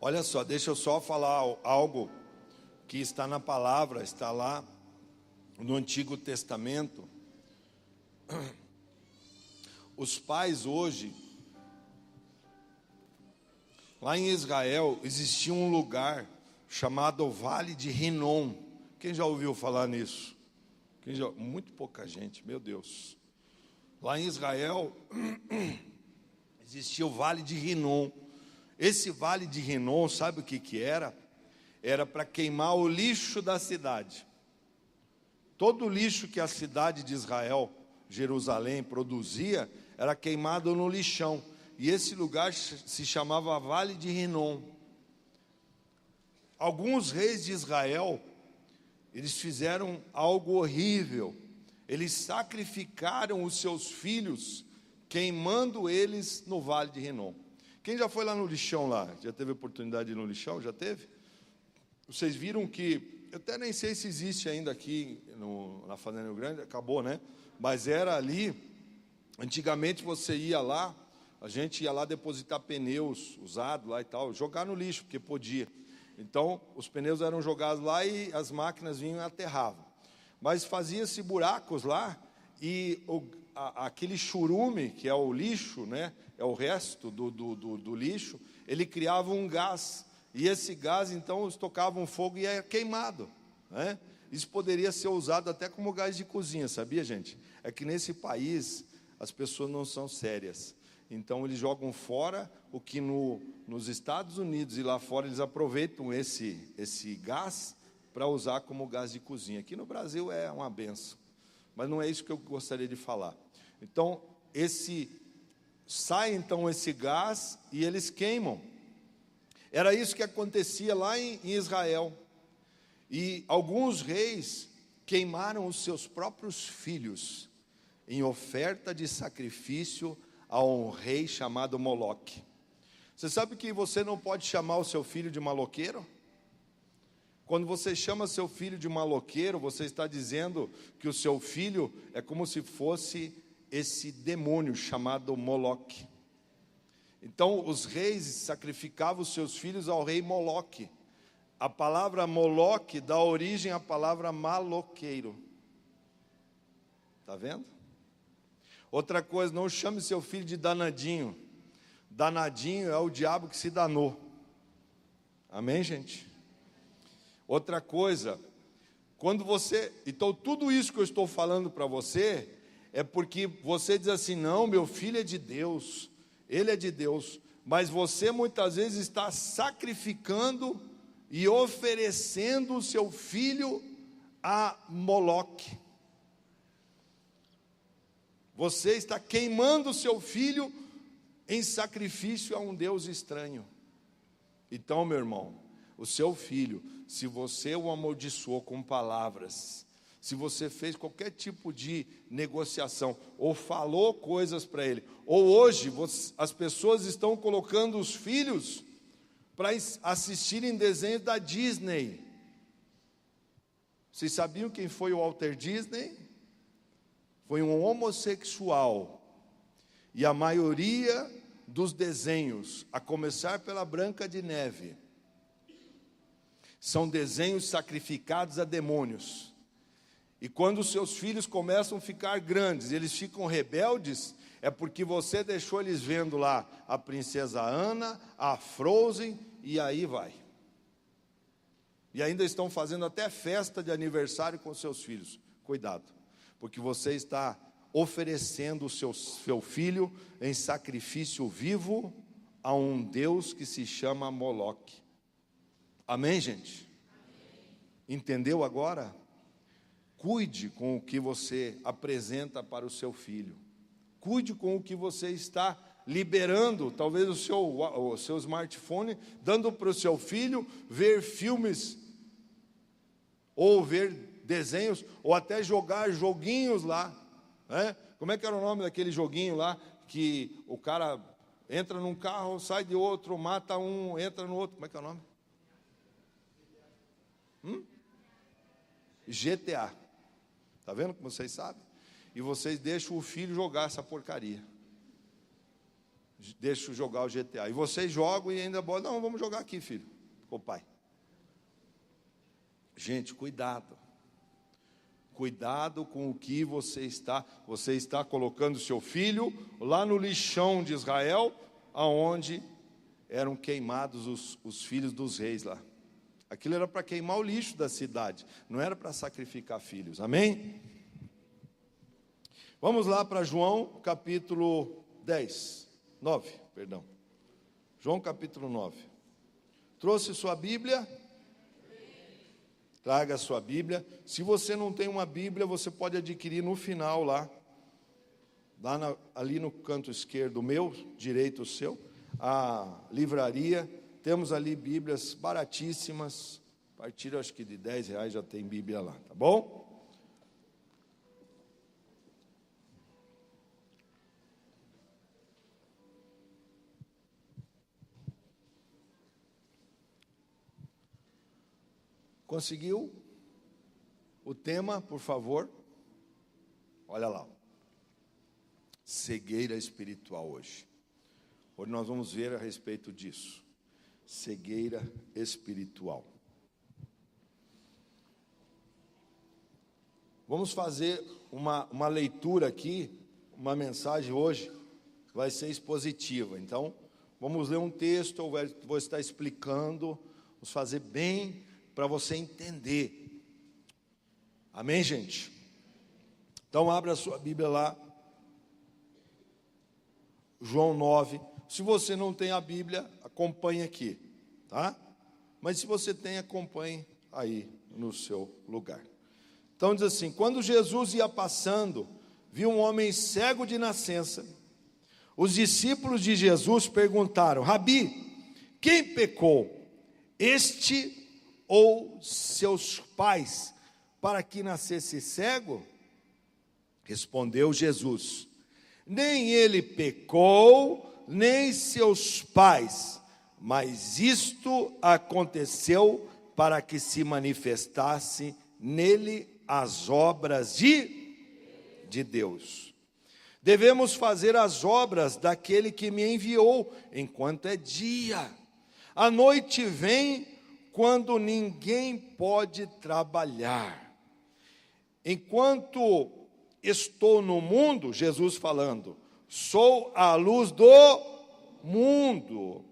Olha só, deixa eu só falar algo que está na palavra, está lá no Antigo Testamento. Os pais hoje, lá em Israel, existia um lugar chamado Vale de Rinom. Quem já ouviu falar nisso? Muito pouca gente, meu Deus. Lá em Israel, existia o Vale de Rinom. Esse Vale de Rinom, sabe o que era? Era para queimar o lixo da cidade. Todo o lixo que a cidade de Israel, Jerusalém, produzia, era queimado no lixão. E esse lugar se chamava Vale de Rinom. Alguns reis de Israel, eles fizeram algo horrível. Eles sacrificaram os seus filhos, queimando eles no Vale de Rinom. Quem já foi lá no lixão lá? Já teve oportunidade de ir no lixão? Já teve? Vocês viram que, eu até nem sei se existe ainda aqui na Fazenda Rio Grande, acabou, né? Mas era ali, antigamente você ia lá, a gente ia lá depositar pneus usados lá e tal, jogar no lixo, porque podia. Então, os pneus eram jogados lá e as máquinas vinham e aterravam. Mas fazia-se buracos lá e aquele churume, que é o lixo, né? É o resto do lixo, ele criava um gás. E esse gás, então, tocava um fogo e era queimado, né? Isso poderia ser usado até como gás de cozinha, sabia, gente? É que nesse país as pessoas não são sérias. Então, eles jogam fora o que nos Estados Unidos e lá fora eles aproveitam esse gás para usar como gás de cozinha. Aqui no Brasil é uma benção, mas não é isso que eu gostaria de falar. Então, sai então esse gás e eles queimam. Era isso que acontecia lá em Israel. E alguns reis queimaram os seus próprios filhos em oferta de sacrifício a um rei chamado Moloque. Você sabe que você não pode chamar o seu filho de maloqueiro? Quando você chama seu filho de maloqueiro, você está dizendo que o seu filho é como se fosse esse demônio chamado Moloque. Então, os reis sacrificavam os seus filhos ao rei Moloque. A palavra Moloque dá origem à palavra maloqueiro. Está vendo? Outra coisa, não chame seu filho de danadinho. Danadinho é o diabo que se danou. Amém, gente? Outra coisa, então tudo isso que eu estou falando para você, é porque você diz assim, não, meu filho é de Deus, ele é de Deus, mas você muitas vezes está sacrificando e oferecendo o seu filho a Moloque. Você está queimando o seu filho em sacrifício a um Deus estranho. Então, meu irmão, o seu filho, se você o amaldiçoou com palavras, se você fez qualquer tipo de negociação, ou falou coisas para ele, ou hoje as pessoas estão colocando os filhos para assistirem desenhos da Disney. Vocês sabiam quem foi o Walter Disney? Foi um homossexual. E a maioria dos desenhos, a começar pela Branca de Neve, são desenhos sacrificados a demônios. E quando os seus filhos começam a ficar grandes, eles ficam rebeldes, é porque você deixou eles vendo lá a Princesa Ana, a Frozen, e aí vai. E ainda estão fazendo até festa de aniversário com seus filhos. Cuidado, porque você está oferecendo o seu filho em sacrifício vivo a um Deus que se chama Moloque. Amém, gente? Entendeu agora? Cuide com o que você apresenta para o seu filho. Cuide com o que você está liberando, talvez o seu smartphone, dando para o seu filho ver filmes, ou ver desenhos, ou até jogar joguinhos lá, né? Como é que era o nome daquele joguinho lá, que o cara entra num carro, sai de outro, mata um, entra no outro, como é que é o nome? GTA. Está vendo como vocês sabem? E vocês deixam o filho jogar essa porcaria. deixo jogar o GTA. E vocês jogam e ainda botam, não, vamos jogar aqui, filho, com o pai. Gente, cuidado. Cuidado com o que você está colocando seu filho lá no lixão de Israel, aonde eram queimados os filhos dos reis lá. Aquilo era para queimar o lixo da cidade, não era para sacrificar filhos, amém? Vamos lá para João capítulo 9. João capítulo 9. Trouxe sua Bíblia? Traga a sua Bíblia. Se você não tem uma Bíblia, você pode adquirir no final ali no canto esquerdo meu, direito o seu, a livraria. Temos ali Bíblias baratíssimas, a partir acho que de R$10 já tem Bíblia lá, tá bom? Conseguiu? O tema, por favor. Olha lá. Cegueira espiritual hoje. Hoje nós vamos ver a respeito disso. Cegueira espiritual. Vamos fazer uma leitura aqui, uma mensagem hoje, vai ser expositiva. Então, vamos ler um texto, eu vou estar explicando, vamos fazer bem para você entender. Amém, gente? Então, abra a sua Bíblia lá, João 9. Se você não tem a Bíblia, acompanhe aqui, tá? Mas se você tem, acompanhe aí no seu lugar. Então diz assim: quando Jesus ia passando, viu um homem cego de nascença. Os discípulos de Jesus perguntaram: Rabi, quem pecou, este ou seus pais, para que nascesse cego? Respondeu Jesus: nem ele pecou, nem seus pais, mas isto aconteceu para que se manifestasse nele as obras de Deus. Devemos fazer as obras daquele que me enviou, enquanto é dia. A noite vem quando ninguém pode trabalhar. Enquanto estou no mundo, Jesus falando, sou a luz do mundo.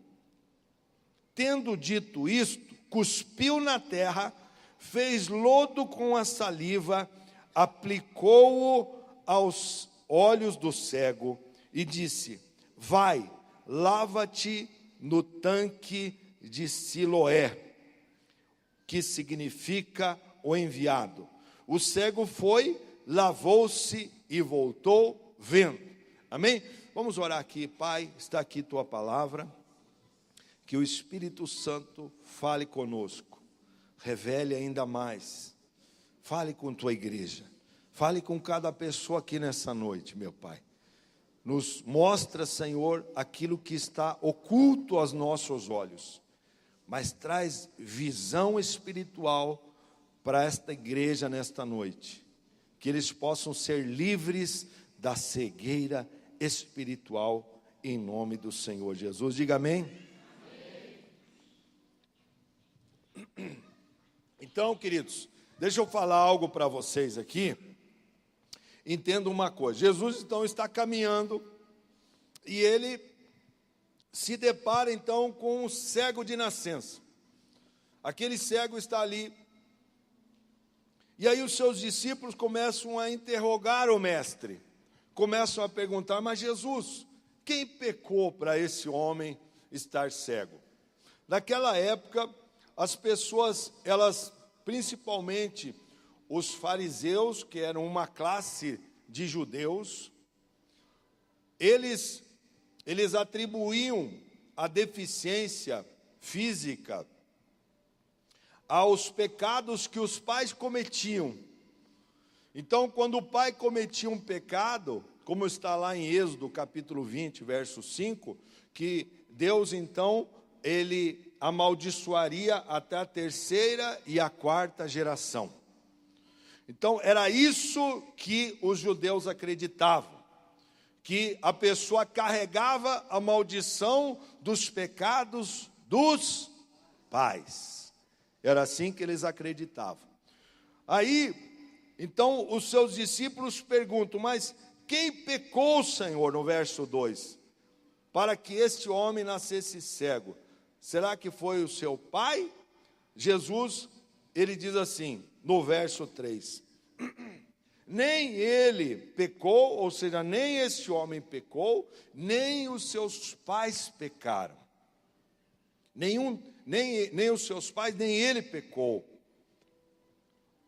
Tendo dito isto, cuspiu na terra, fez lodo com a saliva, aplicou-o aos olhos do cego e disse: vai, lava-te no tanque de Siloé, que significa o enviado. O cego foi, lavou-se e voltou vendo. Amém? Vamos orar aqui. Pai, está aqui tua palavra, que o Espírito Santo fale conosco, revele ainda mais, fale com tua igreja, fale com cada pessoa aqui nessa noite, meu Pai. Nos mostra, Senhor, aquilo que está oculto aos nossos olhos, mas traz visão espiritual para esta igreja nesta noite, que eles possam ser livres da cegueira espiritual, em nome do Senhor Jesus. Diga amém. Amém. Então, queridos, deixa eu falar algo para vocês aqui. Entenda uma coisa: Jesus então está caminhando e ele se depara então com um cego de nascença. Aquele cego está ali. E aí os seus discípulos começam a interrogar o mestre. Começam a perguntar: mas Jesus, quem pecou para esse homem estar cego? Naquela época, as pessoas, elas, principalmente os fariseus, que eram uma classe de judeus, eles atribuíam a deficiência física aos pecados que os pais cometiam. Então, quando o pai cometia um pecado, como está lá em Êxodo capítulo 20, verso 5, que Deus então, ele amaldiçoaria até a terceira e a quarta geração. Então, era isso que os judeus acreditavam, que a pessoa carregava a maldição dos pecados dos pais. Era assim que eles acreditavam. Aí, então, os seus discípulos perguntam: mas quem pecou, Senhor? No verso 2, para que este homem nascesse cego. Será que foi o seu pai? Jesus, ele diz assim, no verso 3, nem ele pecou, ou seja, nem este homem pecou, nem os seus pais pecaram. Nem os seus pais, nem ele pecou.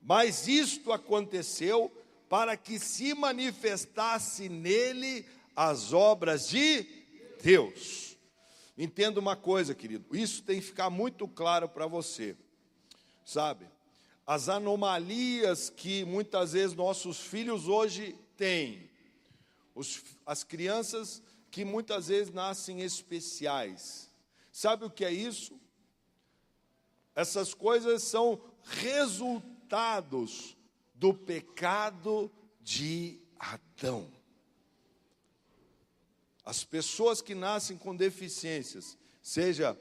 Mas isto aconteceu para que se manifestasse nele as obras de Deus. Entenda uma coisa, querido, isso tem que ficar muito claro para você, sabe? As anomalias que muitas vezes nossos filhos hoje têm, as crianças que muitas vezes nascem especiais, sabe o que é isso? Essas coisas são resultados do pecado de Adão. As pessoas que nascem com deficiências, seja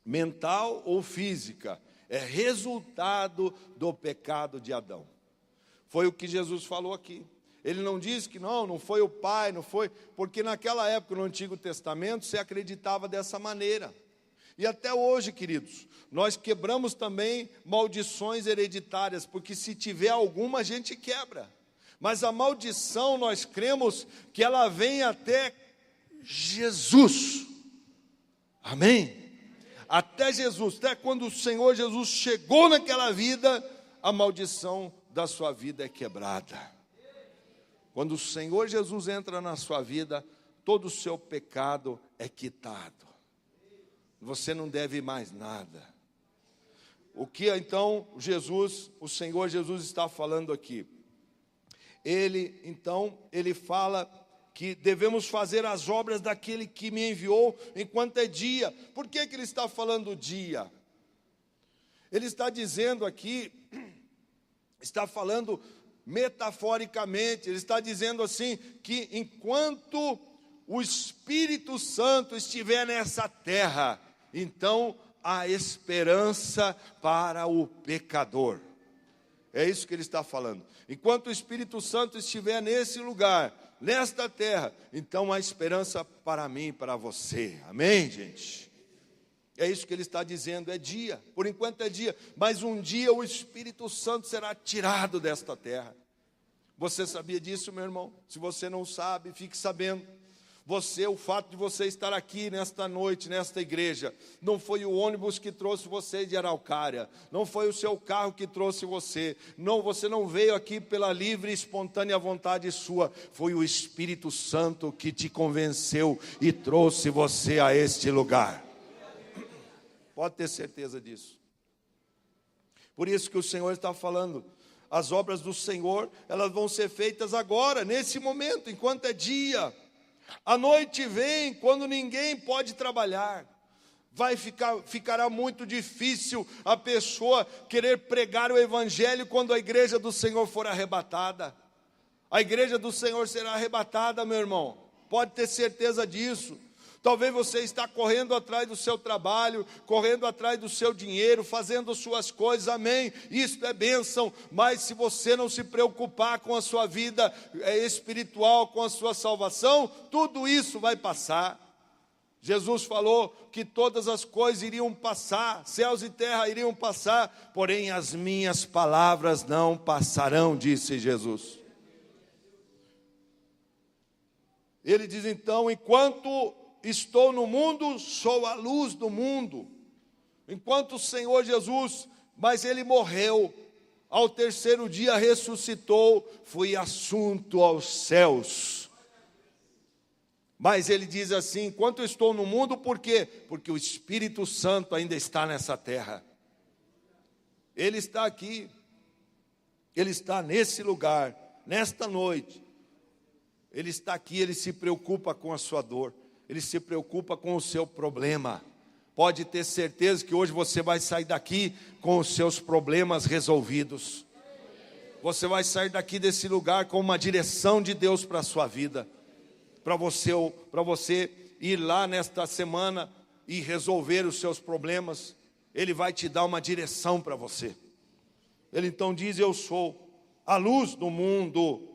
mental ou física, é resultado do pecado de Adão. Foi o que Jesus falou aqui. Ele não disse que não foi o pai, não foi, porque naquela época, no Antigo Testamento, se acreditava dessa maneira. E até hoje, queridos, nós quebramos também maldições hereditárias, porque se tiver alguma, a gente quebra. Mas a maldição, nós cremos que ela vem até Jesus. Amém? Até Jesus, até quando o Senhor Jesus chegou naquela vida, a maldição da sua vida é quebrada. Quando o Senhor Jesus entra na sua vida, todo o seu pecado é quitado. Você não deve mais nada. O que então o Senhor Jesus está falando aqui? Ele fala que devemos fazer as obras daquele que me enviou enquanto é dia. Por que ele está falando dia? Ele está dizendo aqui, está falando metaforicamente, ele está dizendo assim, que enquanto o Espírito Santo estiver nessa terra, então há esperança para o pecador. É isso que ele está falando. Enquanto o Espírito Santo estiver nesse lugar, nesta terra, então há esperança para mim e para você. Amém, gente? É isso que ele está dizendo, é dia. Por enquanto é dia, mas um dia o Espírito Santo será tirado desta terra. Você sabia disso, meu irmão? Se você não sabe, fique sabendo. O fato de você estar aqui nesta noite, nesta igreja, não foi o ônibus que trouxe você de Araucária, não foi o seu carro que trouxe você, não, você não veio aqui pela livre e espontânea vontade sua, foi o Espírito Santo que te convenceu e trouxe você a este lugar. Pode ter certeza disso. Por isso que o Senhor está falando, as obras do Senhor, elas vão ser feitas agora, nesse momento, enquanto é dia. A noite vem quando ninguém pode trabalhar. Ficará muito difícil a pessoa querer pregar o Evangelho quando a igreja do Senhor for arrebatada. A igreja do Senhor será arrebatada, meu irmão. Pode ter certeza disso. Talvez você está correndo atrás do seu trabalho, correndo atrás do seu dinheiro, fazendo suas coisas, amém, isso é bênção, mas se você não se preocupar com a sua vida espiritual, com a sua salvação, tudo isso vai passar. Jesus falou que todas as coisas iriam passar, céus e terra iriam passar, porém as minhas palavras não passarão, disse Jesus. Ele diz então, enquanto estou no mundo, sou a luz do mundo. Enquanto o Senhor Jesus, mas ele morreu, ao terceiro dia ressuscitou, foi assunto aos céus. Mas ele diz assim, enquanto estou no mundo, por quê? Porque o Espírito Santo ainda está nessa terra. Ele está aqui, ele está nesse lugar, nesta noite. Ele está aqui, ele se preocupa com a sua dor. Ele se preocupa com o seu problema. Pode ter certeza que hoje você vai sair daqui com os seus problemas resolvidos. Você vai sair daqui desse lugar com uma direção de Deus para a sua vida. para você ir lá nesta semana e resolver os seus problemas. Ele vai te dar uma direção para você. Ele então diz: eu sou a luz do mundo.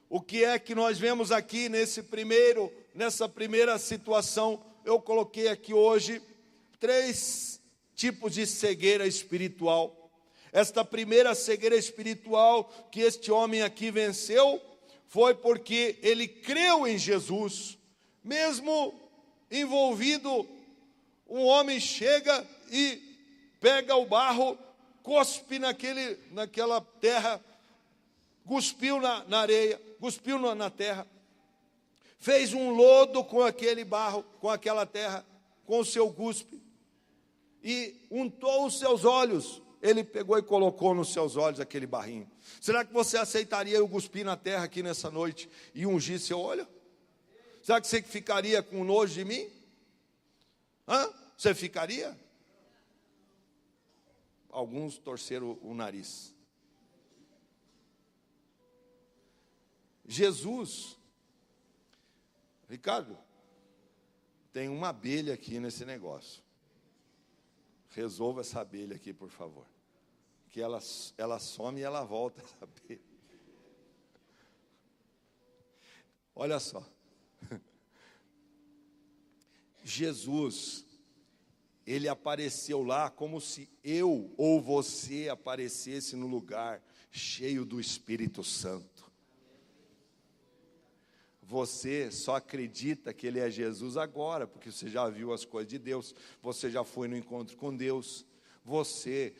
O que é que nós vemos aqui nessa primeira situação? Eu coloquei aqui hoje 3 tipos de cegueira espiritual. Esta primeira cegueira espiritual que este homem aqui venceu foi porque ele creu em Jesus. Mesmo envolvido, um homem chega e pega o barro, cospe naquela terra, cuspiu na areia, cuspiu na terra, fez um lodo com aquele barro, com aquela terra, com o seu cuspe, e untou os seus olhos. Ele pegou e colocou nos seus olhos aquele barrinho. Será que você aceitaria eu cuspir na terra aqui nessa noite e ungir seu olho? Será que você ficaria com nojo de mim? Você ficaria? Alguns torceram o nariz. Jesus, Ricardo, tem uma abelha aqui nesse negócio. Resolva essa abelha aqui, por favor. Que ela some e ela volta, essa abelha. Olha só. Jesus, ele apareceu lá como se eu ou você aparecesse no lugar cheio do Espírito Santo. Você só acredita que ele é Jesus agora, porque você já viu as coisas de Deus, você já foi no encontro com Deus, você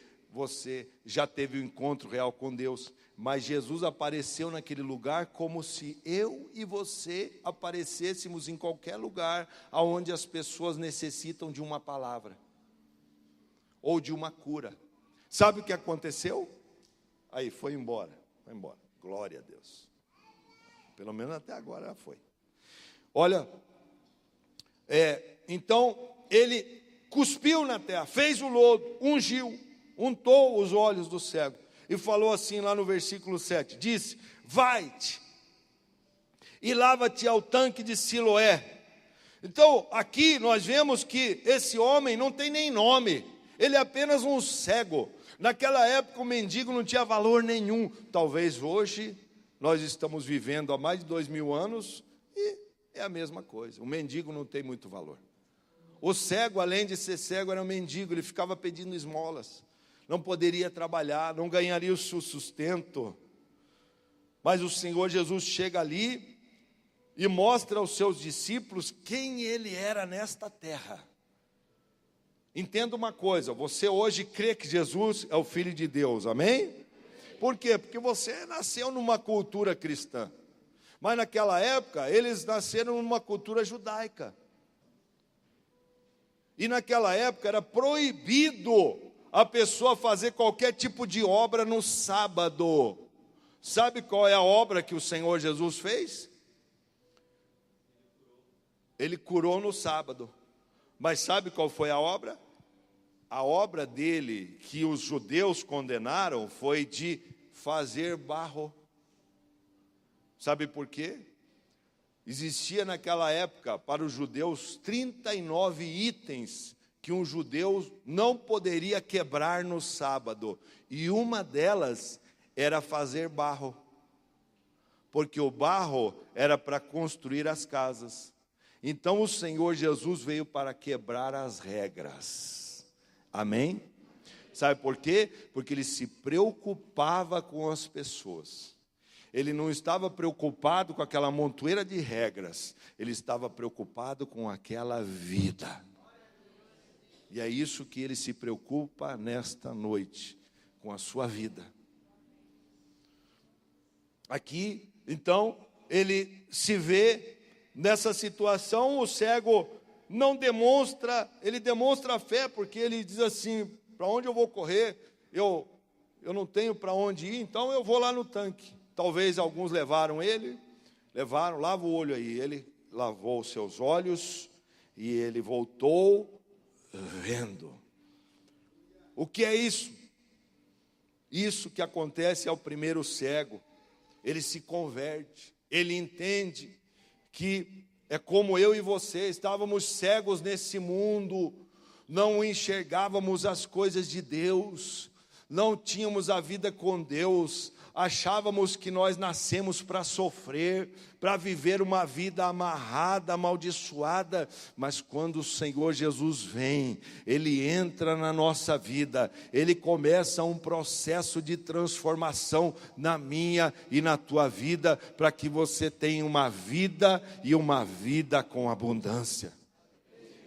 já teve um encontro real com Deus, mas Jesus apareceu naquele lugar como se eu e você aparecêssemos em qualquer lugar onde as pessoas necessitam de uma palavra, ou de uma cura. Sabe o que aconteceu? Aí, foi embora, glória a Deus. Pelo menos até agora já foi. Olha, então ele cuspiu na terra, fez o lodo, ungiu, untou os olhos do cego e falou assim lá no versículo 7, disse: vai-te e lava-te ao tanque de Siloé. Então aqui nós vemos que esse homem não tem nem nome, ele é apenas um cego. Naquela época o mendigo não tinha valor nenhum. Talvez hoje nós estamos vivendo há mais de 2000 anos e é a mesma coisa. O mendigo não tem muito valor. O cego, além de ser cego, era um mendigo. Ele ficava pedindo esmolas. Não poderia trabalhar, não ganharia o seu sustento. Mas o Senhor Jesus chega ali e mostra aos seus discípulos quem ele era nesta terra. Entenda uma coisa, você hoje crê que Jesus é o Filho de Deus, amém? Por quê? Porque você nasceu numa cultura cristã. Mas naquela época, eles nasceram numa cultura judaica. E naquela época era proibido a pessoa fazer qualquer tipo de obra no sábado. Sabe qual é a obra que o Senhor Jesus fez? Ele curou no sábado. Mas sabe qual foi a obra? A obra dele, que os judeus condenaram, foi de fazer barro. Sabe por quê? Existia naquela época, para os judeus, 39 itens que um judeu não poderia quebrar no sábado. E uma delas era fazer barro. Porque o barro era para construir as casas. Então o Senhor Jesus veio para quebrar as regras. Amém? Sabe por quê? Porque ele se preocupava com as pessoas. Ele não estava preocupado com aquela montoeira de regras. Ele estava preocupado com aquela vida. E é isso que ele se preocupa nesta noite, com a sua vida. Aqui, então, ele se vê nessa situação. O cego não demonstra, ele demonstra fé, porque ele diz assim: para onde eu vou correr? Eu não tenho para onde ir, então eu vou lá no tanque. Talvez alguns levaram, lava o olho aí. Ele lavou os seus olhos e ele voltou vendo. O que é isso? Isso que acontece ao primeiro cego. Ele se converte, ele entende que é como eu e você, estávamos cegos nesse mundo, não enxergávamos as coisas de Deus, não tínhamos a vida com Deus, achávamos que nós nascemos para sofrer, para viver uma vida amarrada, amaldiçoada, mas quando o Senhor Jesus vem, Ele entra na nossa vida, Ele começa um processo de transformação na minha e na tua vida, para que você tenha uma vida e uma vida com abundância.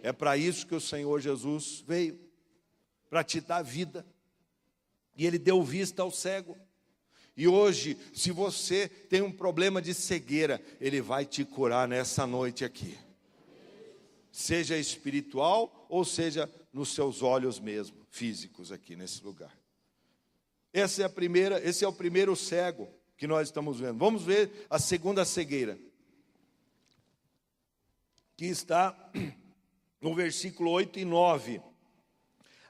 É para isso que o Senhor Jesus veio, para te dar vida, e Ele deu vista ao cego. E hoje, se você tem um problema de cegueira, Ele vai te curar nessa noite aqui. Seja espiritual ou seja nos seus olhos mesmo, físicos aqui nesse lugar. Esse é o primeiro cego que nós estamos vendo. Vamos ver a segunda cegueira, que está no versículo 8 e 9.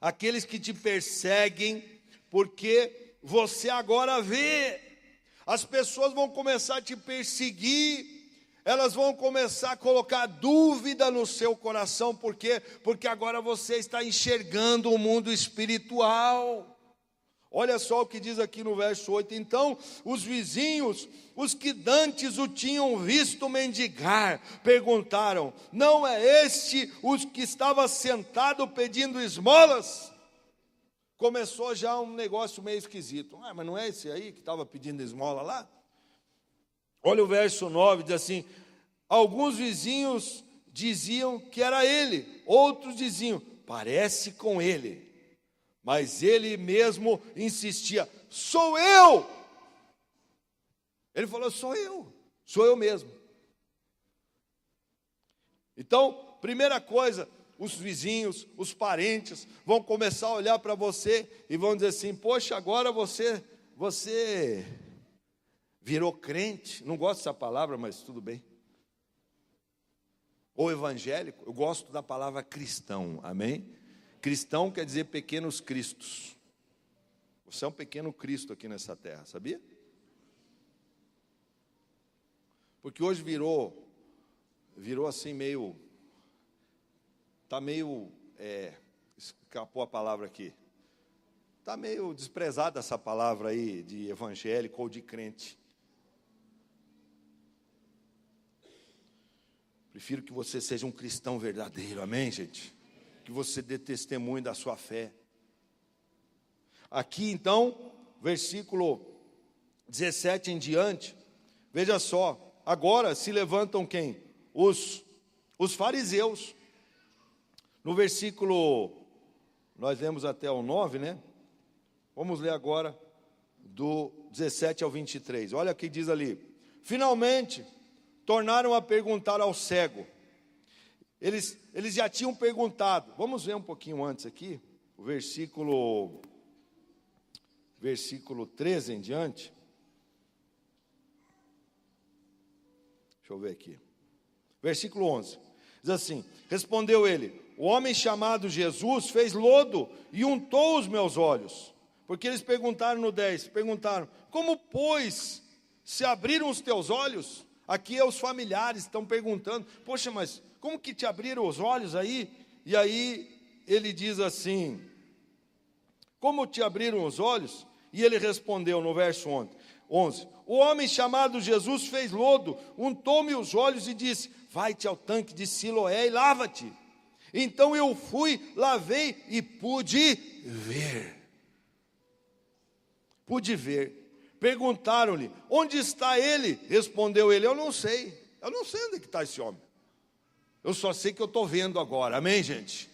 Aqueles que te perseguem, porque você agora vê, as pessoas vão começar a te perseguir, elas vão começar a colocar dúvida no seu coração, por quê? Porque agora você está enxergando o mundo espiritual. Olha só o que diz aqui no verso 8, então os vizinhos, os que dantes o tinham visto mendigar, perguntaram, não é este o que estava sentado pedindo esmolas? Começou já um negócio meio esquisito. Mas não é esse aí que estava pedindo esmola lá? Olha o verso 9, diz assim, alguns vizinhos diziam que era ele, outros diziam, parece com ele. Mas ele mesmo insistia, sou eu. Ele falou, sou eu mesmo. Então, primeira coisa, os vizinhos, os parentes vão começar a olhar para você e vão dizer assim, poxa, agora você virou crente. Não gosto dessa palavra, mas tudo bem. Ou evangélico, eu gosto da palavra cristão, amém? Cristão quer dizer pequenos cristos. Você é um pequeno Cristo aqui nessa terra, sabia? Porque hoje virou assim meio... Está meio, escapou a palavra aqui, está meio desprezada essa palavra aí de evangélico ou de crente. Prefiro que você seja um cristão verdadeiro, amém, gente? Que você dê testemunho da sua fé. Aqui então, versículo 17 em diante, veja só, agora se levantam quem? Os fariseus. No versículo, nós lemos até o 9, né? Vamos ler agora do 17 ao 23. Olha o que diz ali. Finalmente, tornaram a perguntar ao cego. Eles já tinham perguntado. Vamos ver um pouquinho antes aqui. O versículo 13 em diante. Deixa eu ver aqui. Versículo 11. Diz assim, respondeu ele, o homem chamado Jesus fez lodo e untou os meus olhos. Porque eles perguntaram no 10, como pois se abriram os teus olhos? Aqui é os familiares estão perguntando, poxa, mas como que te abriram os olhos aí? E aí ele diz assim, como te abriram os olhos? E ele respondeu no verso 11, o homem chamado Jesus fez lodo, untou-me os olhos e disse, vai-te ao tanque de Siloé e lava-te. Então eu fui, lavei e pude ver. Perguntaram-lhe, onde está ele? Respondeu ele, eu não sei onde é que está esse homem. Eu só sei que eu estou vendo agora, amém, gente?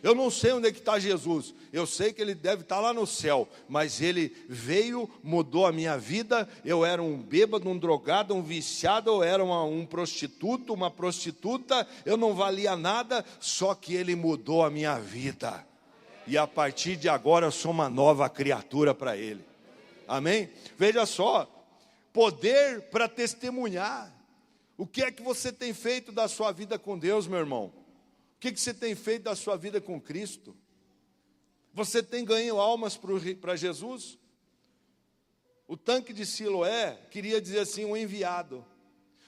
Eu não sei onde é que está Jesus, eu sei que ele deve estar lá no céu, mas ele veio, mudou a minha vida, eu era um bêbado, um drogado, um viciado, eu era um prostituto, uma prostituta, eu não valia nada, só que ele mudou a minha vida, e a partir de agora eu sou uma nova criatura para ele, amém? Veja só, poder para testemunhar, o que é que você tem feito da sua vida com Deus, meu irmão? O que você tem feito da sua vida com Cristo? Você tem ganho almas para Jesus? O tanque de Siloé queria dizer assim, um enviado.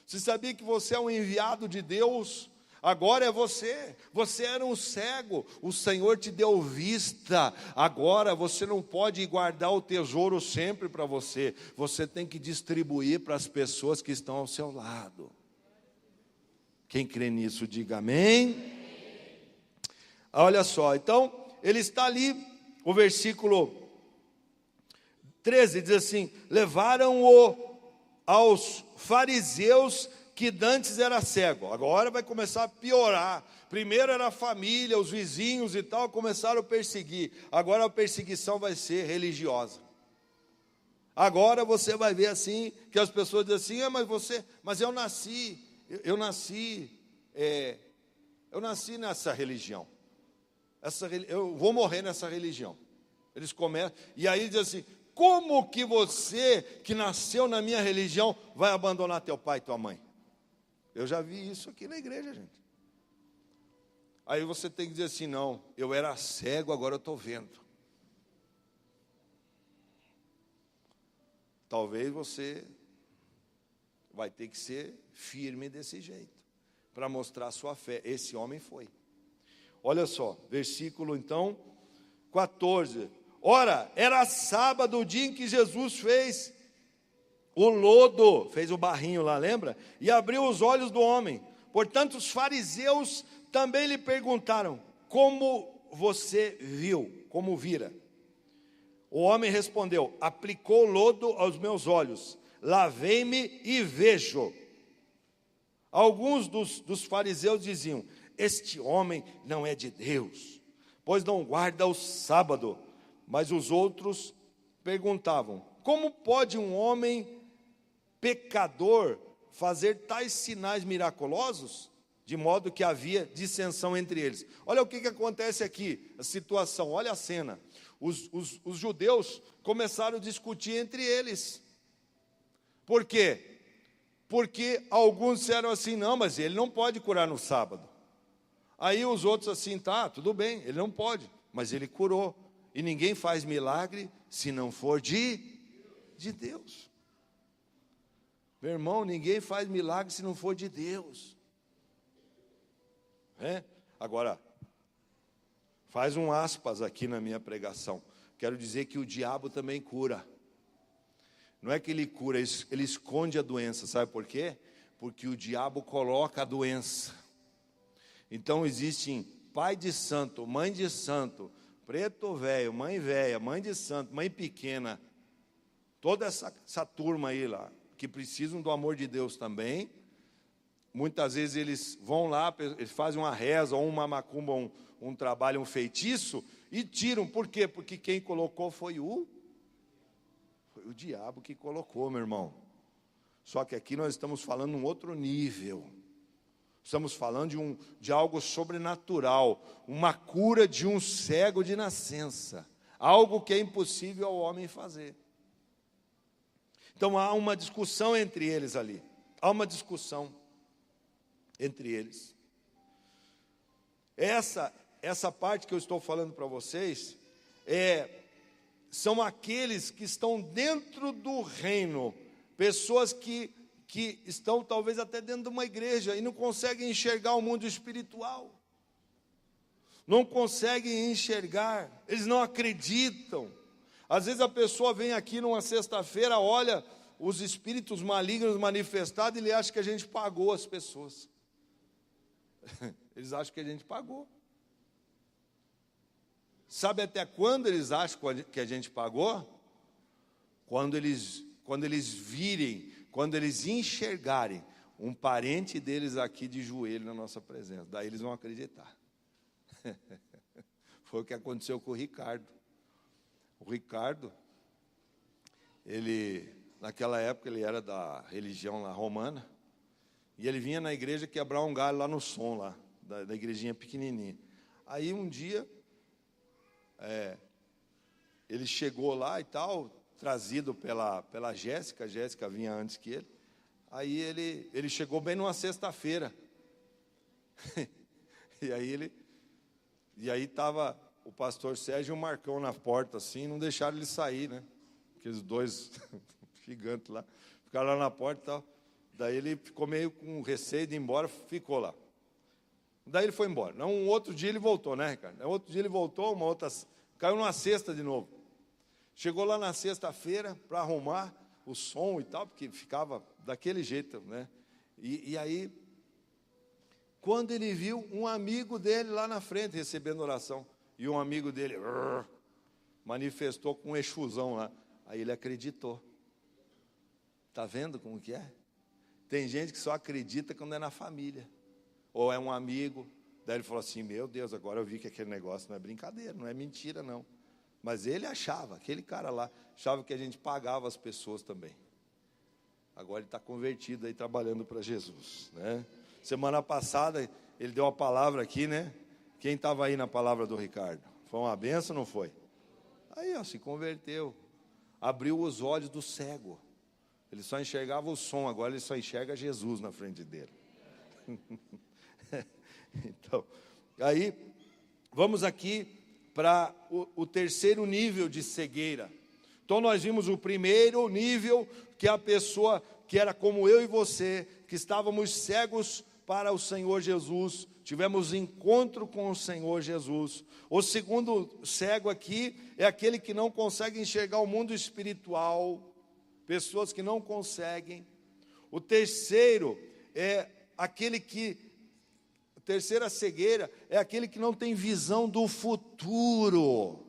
Você sabia que você é um enviado de Deus? Agora é você. Você era um cego, o Senhor te deu vista. Agora você não pode guardar o tesouro sempre para você. Você tem que distribuir para as pessoas que estão ao seu lado. Quem crê nisso, diga amém. Olha só, então, ele está ali, o versículo 13 diz assim: levaram-o aos fariseus que dantes era cego. Agora vai começar a piorar. Primeiro era a família, os vizinhos e tal, começaram a perseguir. Agora a perseguição vai ser religiosa. Agora você vai ver assim, que as pessoas dizem assim: mas eu nasci nessa religião. Eu vou morrer nessa religião. Eles começam, e aí dizem assim: como que você que nasceu na minha religião vai abandonar teu pai e tua mãe? Eu já vi isso aqui na igreja, gente. Aí você tem que dizer assim: não, eu era cego, agora eu estou vendo. Talvez você vai ter que ser firme desse jeito, para mostrar a sua fé. Esse homem foi. Olha só, versículo então 14. Ora, era sábado, o dia em que Jesus fez o lodo, fez o barrinho lá, lembra? E abriu os olhos do homem. Portanto, os fariseus também lhe perguntaram: como você viu, como vira? O homem respondeu: aplicou lodo aos meus olhos, lavei-me e vejo. Alguns dos fariseus diziam: este homem não é de Deus, pois não guarda o sábado. Mas os outros perguntavam: como pode um homem pecador fazer tais sinais miraculosos? De modo que havia dissensão entre eles. Olha o que acontece aqui, a situação, olha a cena. Os judeus começaram a discutir entre eles. Por quê? Porque alguns disseram assim: não, mas ele não pode curar no sábado. Aí os outros assim: tá, tudo bem, ele não pode, mas ele curou. E ninguém faz milagre se não for de Deus. Meu irmão, ninguém faz milagre se não for de Deus. Agora, faz um aspas aqui na minha pregação. Quero dizer que o diabo também cura. Não é que ele cura, ele esconde a doença. Sabe por quê? Porque o diabo coloca a doença. Então existem pai de santo, mãe de santo, preto velho, mãe velha, mãe de santo, mãe pequena, toda essa turma aí lá, que precisam do amor de Deus também. Muitas vezes eles vão lá, eles fazem uma reza, ou uma macumba, um trabalho, um feitiço, e tiram. Por quê? Porque quem colocou foi o diabo que colocou, meu irmão. Só que aqui nós estamos falando um outro nível. Estamos falando de algo sobrenatural, uma cura de um cego de nascença, algo que é impossível ao homem fazer. Então há uma discussão entre eles ali, há uma discussão entre eles. Essa parte que eu estou falando para vocês, são aqueles que estão dentro do reino, pessoas que estão talvez até dentro de uma igreja e não conseguem enxergar o mundo espiritual, não conseguem enxergar, eles não acreditam. Às vezes a pessoa vem aqui numa sexta-feira, olha os espíritos malignos manifestados e ele acha que a gente pagou as pessoas. Eles acham que a gente pagou. Sabe até quando eles acham que a gente pagou? Quando eles virem, quando eles enxergarem um parente deles aqui de joelho na nossa presença, daí eles vão acreditar. Foi o que aconteceu com o Ricardo. O Ricardo, naquela época ele era da religião lá romana, e ele vinha na igreja quebrar um galho lá no som, lá, da igrejinha pequenininha. Aí um dia, ele chegou lá e tal, trazido pela Jéssica. A Jéssica vinha antes que ele. Aí ele chegou bem numa sexta-feira. E aí estava o pastor Sérgio e o Marcão na porta, assim, não deixaram ele sair, né? Aqueles dois gigantes lá, ficaram lá na porta e tal. Daí ele ficou meio com receio de ir embora, ficou lá. Daí ele foi embora. Um outro dia ele voltou, né, Ricardo? Outro dia ele voltou, caiu numa cesta de novo. Chegou lá na sexta-feira para arrumar o som e tal, porque ficava daquele jeito, né? E aí, quando ele viu um amigo dele lá na frente recebendo oração, e um amigo dele manifestou com um exusão lá, aí ele acreditou. Está vendo como que é? Tem gente que só acredita quando é na família, ou é um amigo. Daí ele falou assim, meu Deus, agora eu vi que aquele negócio não é brincadeira, não é mentira não. Mas ele achava, aquele cara lá, achava que a gente pagava as pessoas também. Agora ele está convertido aí, trabalhando para Jesus, né? Semana passada, ele deu uma palavra aqui, né? Quem estava aí na palavra do Ricardo? Foi uma benção, não foi? Aí, ó, se converteu. Abriu os olhos do cego. Ele só enxergava o som, agora ele só enxerga Jesus na frente dele. Então, aí, vamos aqui para o terceiro nível de cegueira. Então nós vimos o primeiro nível, que é a pessoa que era como eu e você, que estávamos cegos para o Senhor Jesus, tivemos encontro com o Senhor Jesus. O segundo cego aqui é aquele que não consegue enxergar o mundo espiritual, pessoas que não conseguem. O terceiro é aquele que, a terceira cegueira é aquele que não tem visão do futuro.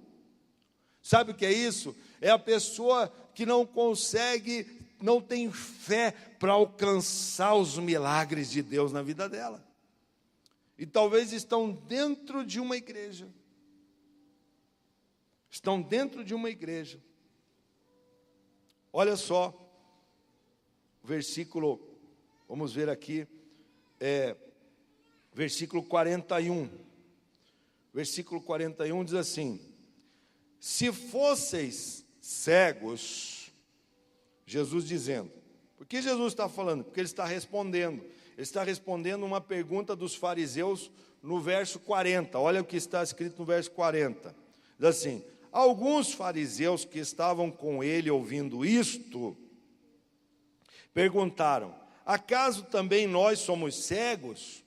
Sabe o que é isso? É a pessoa que não consegue, não tem fé para alcançar os milagres de Deus na vida dela. E talvez estão dentro de uma igreja. Estão dentro de uma igreja. Olha só, versículo, vamos ver aqui, versículo 41. Versículo 41 diz assim: se fosseis cegos, Jesus dizendo, por que Jesus está falando? Porque ele está respondendo uma pergunta dos fariseus no verso 40, olha o que está escrito no verso 40, diz assim, alguns fariseus que estavam com ele ouvindo isto, perguntaram, acaso também nós somos cegos?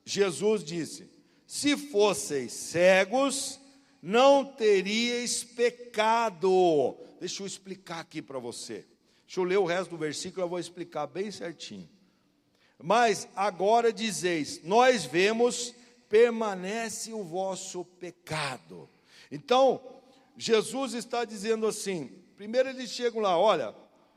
Jesus disse, se fosseis cegos, não teríeis pecado. Deixa eu explicar aqui para você. Deixa eu ler o resto do versículo, eu vou explicar bem certinho. Mas agora dizeis, nós vemos, permanece o vosso pecado. Então, Jesus está dizendo assim, primeiro eles chegam lá, olha,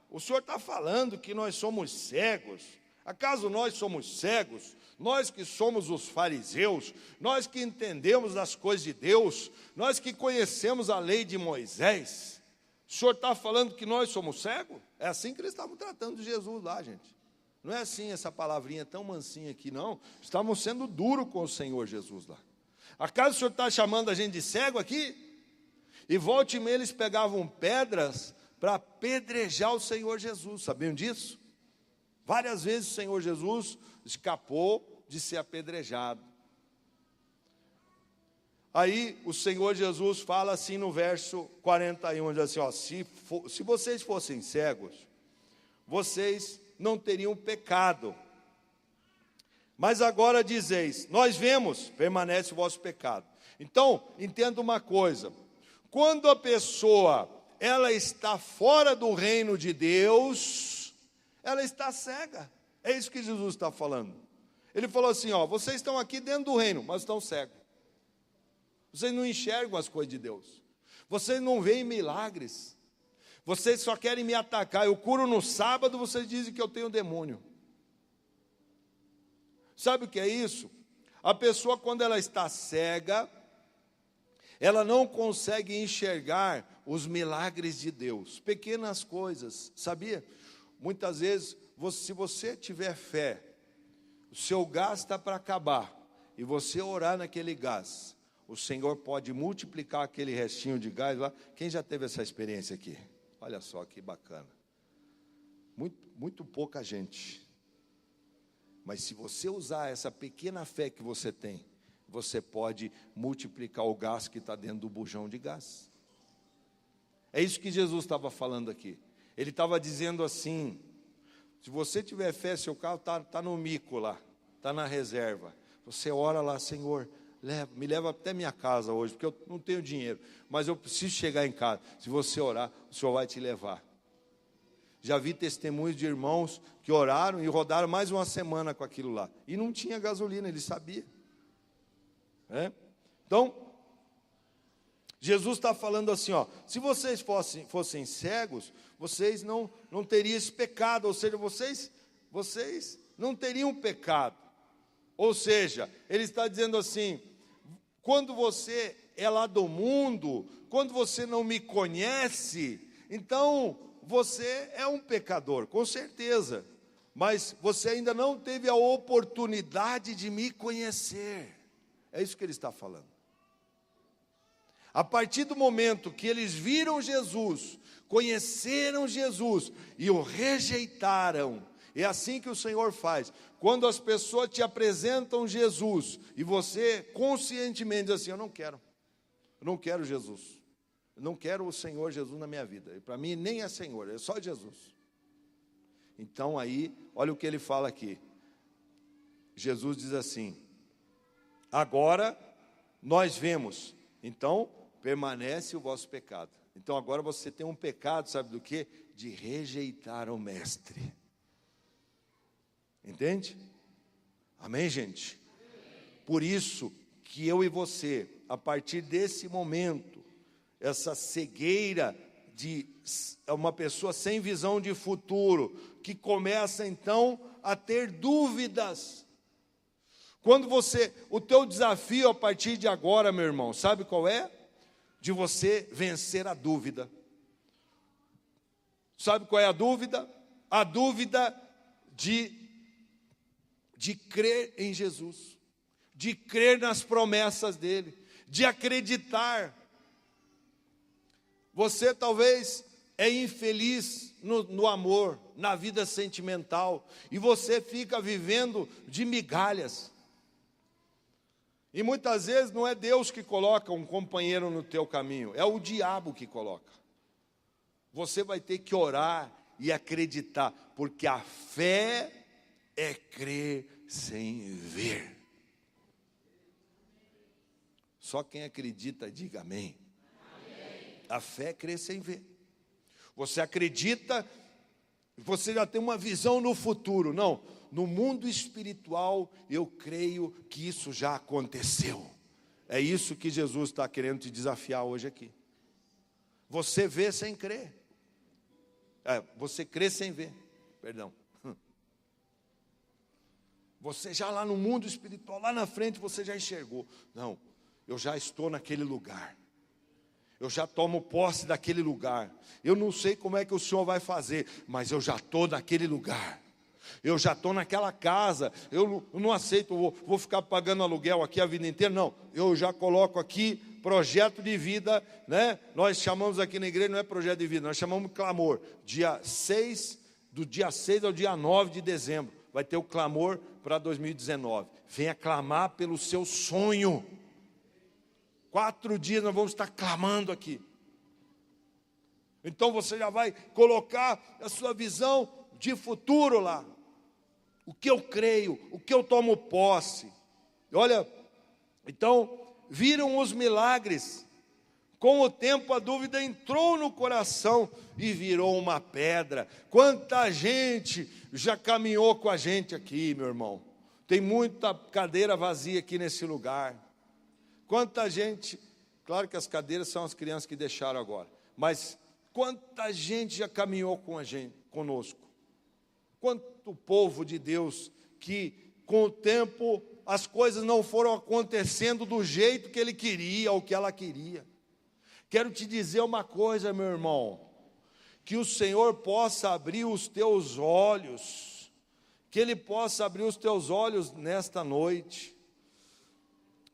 o Senhor está falando que nós somos cegos. Acaso nós somos cegos? Nós que somos os fariseus, nós que entendemos as coisas de Deus, nós que conhecemos a lei de Moisés, o Senhor está falando que nós somos cegos? É assim que eles estavam tratando de Jesus lá, gente. Não é assim essa palavrinha tão mansinha aqui, não. Estavam sendo duro com o Senhor Jesus lá. Acaso o Senhor está chamando a gente de cego aqui? E volta e meia eles pegavam pedras para apedrejar o Senhor Jesus, sabiam disso? Várias vezes o Senhor Jesus escapou de ser apedrejado. Aí o Senhor Jesus fala assim no verso 41, diz assim, ó, se vocês fossem cegos, vocês não teriam pecado. Mas agora dizeis, nós vemos, permanece o vosso pecado. Então, entenda uma coisa, quando a pessoa, ela está fora do reino de Deus, ela está cega. É isso que Jesus está falando. Ele falou assim, ó, vocês estão aqui dentro do reino, mas estão cegos. Vocês não enxergam as coisas de Deus. Vocês não veem milagres. Vocês só querem me atacar. Eu curo no sábado, vocês dizem que eu tenho demônio. Sabe o que é isso? A pessoa, quando ela está cega, ela não consegue enxergar os milagres de Deus. Pequenas coisas, sabia? Muitas vezes, se você tiver fé, o seu gás está para acabar, e você orar naquele gás, o Senhor pode multiplicar aquele restinho de gás lá. Quem já teve essa experiência aqui? Olha só que bacana. Muito pouca gente. Mas se você usar essa pequena fé que você tem, você pode multiplicar o gás que está dentro do bujão de gás. É isso que Jesus estava falando aqui. Ele estava dizendo assim: se você tiver fé, seu carro está no mico lá, está na reserva. Você ora lá: Senhor, me leva até minha casa hoje, porque eu não tenho dinheiro, mas eu preciso chegar em casa. Se você orar, o Senhor vai te levar. Já vi testemunhos de irmãos que oraram e rodaram mais uma semana com aquilo lá. E não tinha gasolina, ele sabia. Então, Jesus está falando assim, ó: se vocês fossem cegos, vocês não teriam esse pecado, ou seja, vocês não teriam pecado. Ou seja, ele está dizendo assim: quando você é lá do mundo, quando você não me conhece, então você é um pecador, com certeza, mas você ainda não teve a oportunidade de me conhecer. É isso que ele está falando. A partir do momento que eles viram Jesus, conheceram Jesus e o rejeitaram, é assim que o Senhor faz. Quando as pessoas te apresentam Jesus e você conscientemente diz assim: eu não quero Jesus, eu não quero o Senhor Jesus na minha vida, para mim nem é Senhor, é só Jesus. Então aí, olha o que ele fala aqui. Jesus diz assim: agora nós vemos, então permanece o vosso pecado. Então agora você tem um pecado, sabe do quê? De rejeitar o mestre. Entende? Amém, gente? Por isso que eu e você, a partir desse momento, essa cegueira de uma pessoa sem visão de futuro, que começa então a ter dúvidas. Quando o teu desafio a partir de agora, meu irmão, sabe qual é? De você vencer a dúvida. Sabe qual é a dúvida? A dúvida de crer em Jesus, de crer nas promessas dele, de acreditar. Você talvez é infeliz no amor, na vida sentimental, e você fica vivendo de migalhas. E muitas vezes não é Deus que coloca um companheiro no teu caminho, é o diabo que coloca. Você vai ter que orar e acreditar, porque a fé é crer sem ver. Só quem acredita diga amém. Amém. A fé é crer sem ver. Você acredita, você já tem uma visão no futuro. Não, no mundo espiritual eu creio que isso já aconteceu. É isso que Jesus está querendo te desafiar hoje aqui. Você vê sem crer. Você crê sem ver, perdão. Você já lá no mundo espiritual, lá na frente você já enxergou. Não, eu já estou naquele lugar. Eu já tomo posse daquele lugar. Eu não sei como é que o Senhor vai fazer, mas eu já estou naquele lugar. Eu já estou naquela casa. Eu não aceito, vou ficar pagando aluguel aqui a vida inteira. Não, eu já coloco aqui projeto de vida, né? Nós chamamos aqui na igreja, não é projeto de vida, nós chamamos clamor. Do dia 6 ao dia 9 de dezembro, vai ter o clamor para 2019. Venha clamar pelo seu sonho. 4 dias nós vamos estar clamando aqui. Então você já vai colocar a sua visão de futuro lá. O que eu creio, o que eu tomo posse. Olha, então, viram os milagres. Com o tempo a dúvida entrou no coração e virou uma pedra. Quanta gente já caminhou com a gente aqui, meu irmão. Tem muita cadeira vazia aqui nesse lugar. Quanta gente, claro que as cadeiras são as crianças que deixaram agora, mas quanta gente já caminhou com a gente, conosco. Quanto povo de Deus que com o tempo as coisas não foram acontecendo do jeito que ele queria ou que ela queria. Quero te dizer uma coisa, meu irmão, que o Senhor possa abrir os teus olhos, que Ele possa abrir os teus olhos nesta noite,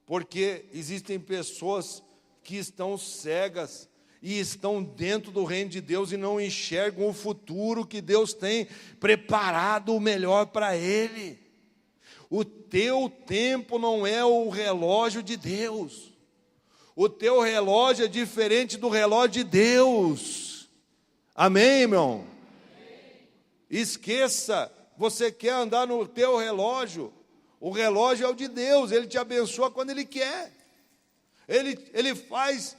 porque existem pessoas que estão cegas e estão dentro do reino de Deus e não enxergam o futuro que Deus tem preparado o melhor para ele. O teu tempo não é o relógio de Deus. O teu relógio é diferente do relógio de Deus. Amém, irmão? Esqueça, você quer andar no teu relógio, o relógio é o de Deus, Ele te abençoa quando Ele quer. Ele faz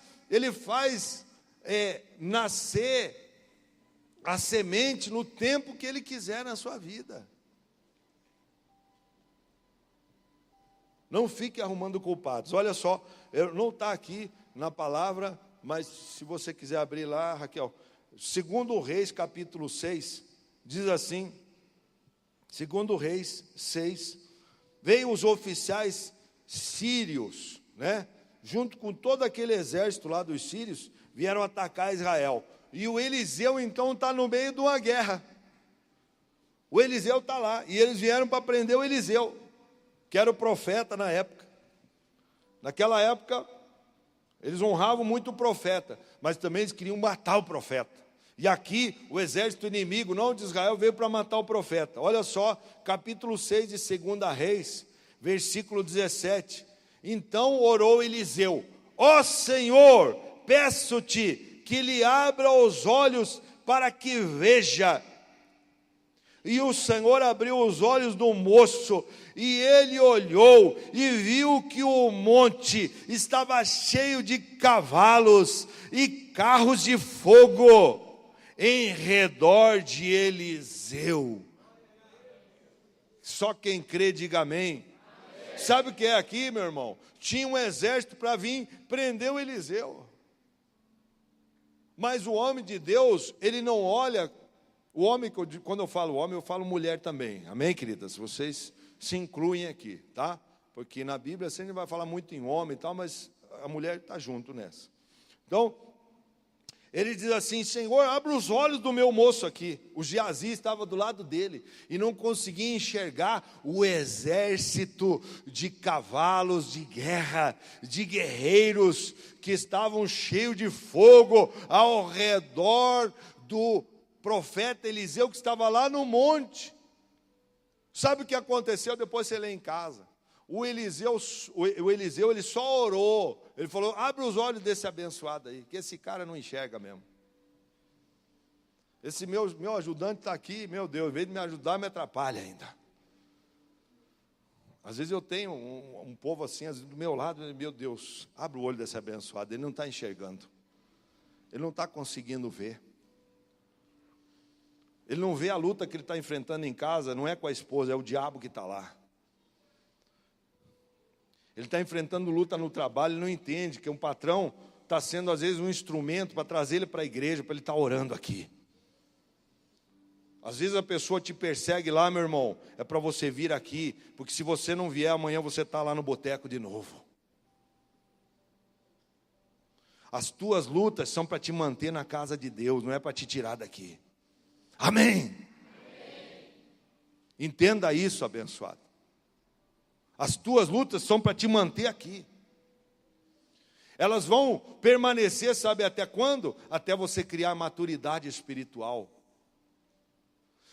nascer a semente no tempo que Ele quiser na sua vida. Não fique arrumando culpados. Olha só, não está aqui na palavra, mas se você quiser abrir lá, Raquel, 2 Reis, capítulo 6, diz assim, 2 Reis 6, veio os oficiais sírios, né? Junto com todo aquele exército lá dos sírios, vieram atacar Israel. E o Eliseu, então, está no meio de uma guerra. O Eliseu está lá, e eles vieram para prender o Eliseu, que era o profeta na época. Naquela época, eles honravam muito o profeta, mas também eles queriam matar o profeta. E aqui, o exército inimigo, não de Israel, veio para matar o profeta. Olha só, capítulo 6 de 2 Reis, versículo 17. Então orou Eliseu: ó Senhor, peço-te que lhe abra os olhos para que veja. E o Senhor abriu os olhos do moço, e ele olhou e viu que o monte estava cheio de cavalos e carros de fogo em redor de Eliseu. Só quem crê, diga amém. Sabe o que é aqui, meu irmão? Tinha um exército para vir prender o Eliseu. Mas o homem de Deus, ele não olha. O homem, quando eu falo homem, eu falo mulher também. Amém, queridas? Vocês se incluem aqui, tá? Porque na Bíblia sempre vai falar muito em homem e tal, mas a mulher está junto nessa. Então, ele diz assim: Senhor, abre os olhos do meu moço aqui. O Geazi estava do lado dele e não conseguia enxergar o exército de cavalos de guerra, de guerreiros que estavam cheios de fogo ao redor do profeta Eliseu, que estava lá no monte. Sabe o que aconteceu? Depois você lê em casa. O Eliseu ele só orou. Ele falou: abre os olhos desse abençoado aí, que esse cara não enxerga mesmo. Esse meu ajudante está aqui, meu Deus, em vez de me ajudar, me atrapalha ainda. Às vezes eu tenho um povo assim, às vezes, do meu lado, meu Deus, abre o olho desse abençoado, ele não está enxergando. Ele não está conseguindo ver. Ele não vê a luta que ele está enfrentando em casa, não é com a esposa, é o diabo que está lá. Ele está enfrentando luta no trabalho, ele não entende que um patrão está sendo às vezes um instrumento para trazer ele para a igreja, para ele estar orando aqui. Às vezes a pessoa te persegue lá, meu irmão, é para você vir aqui, porque se você não vier, amanhã você está lá no boteco de novo. As tuas lutas são para te manter na casa de Deus, não é para te tirar daqui. Amém. Entenda isso, abençoado. As tuas lutas são para te manter aqui. Elas vão permanecer, sabe até quando? Até você criar maturidade espiritual.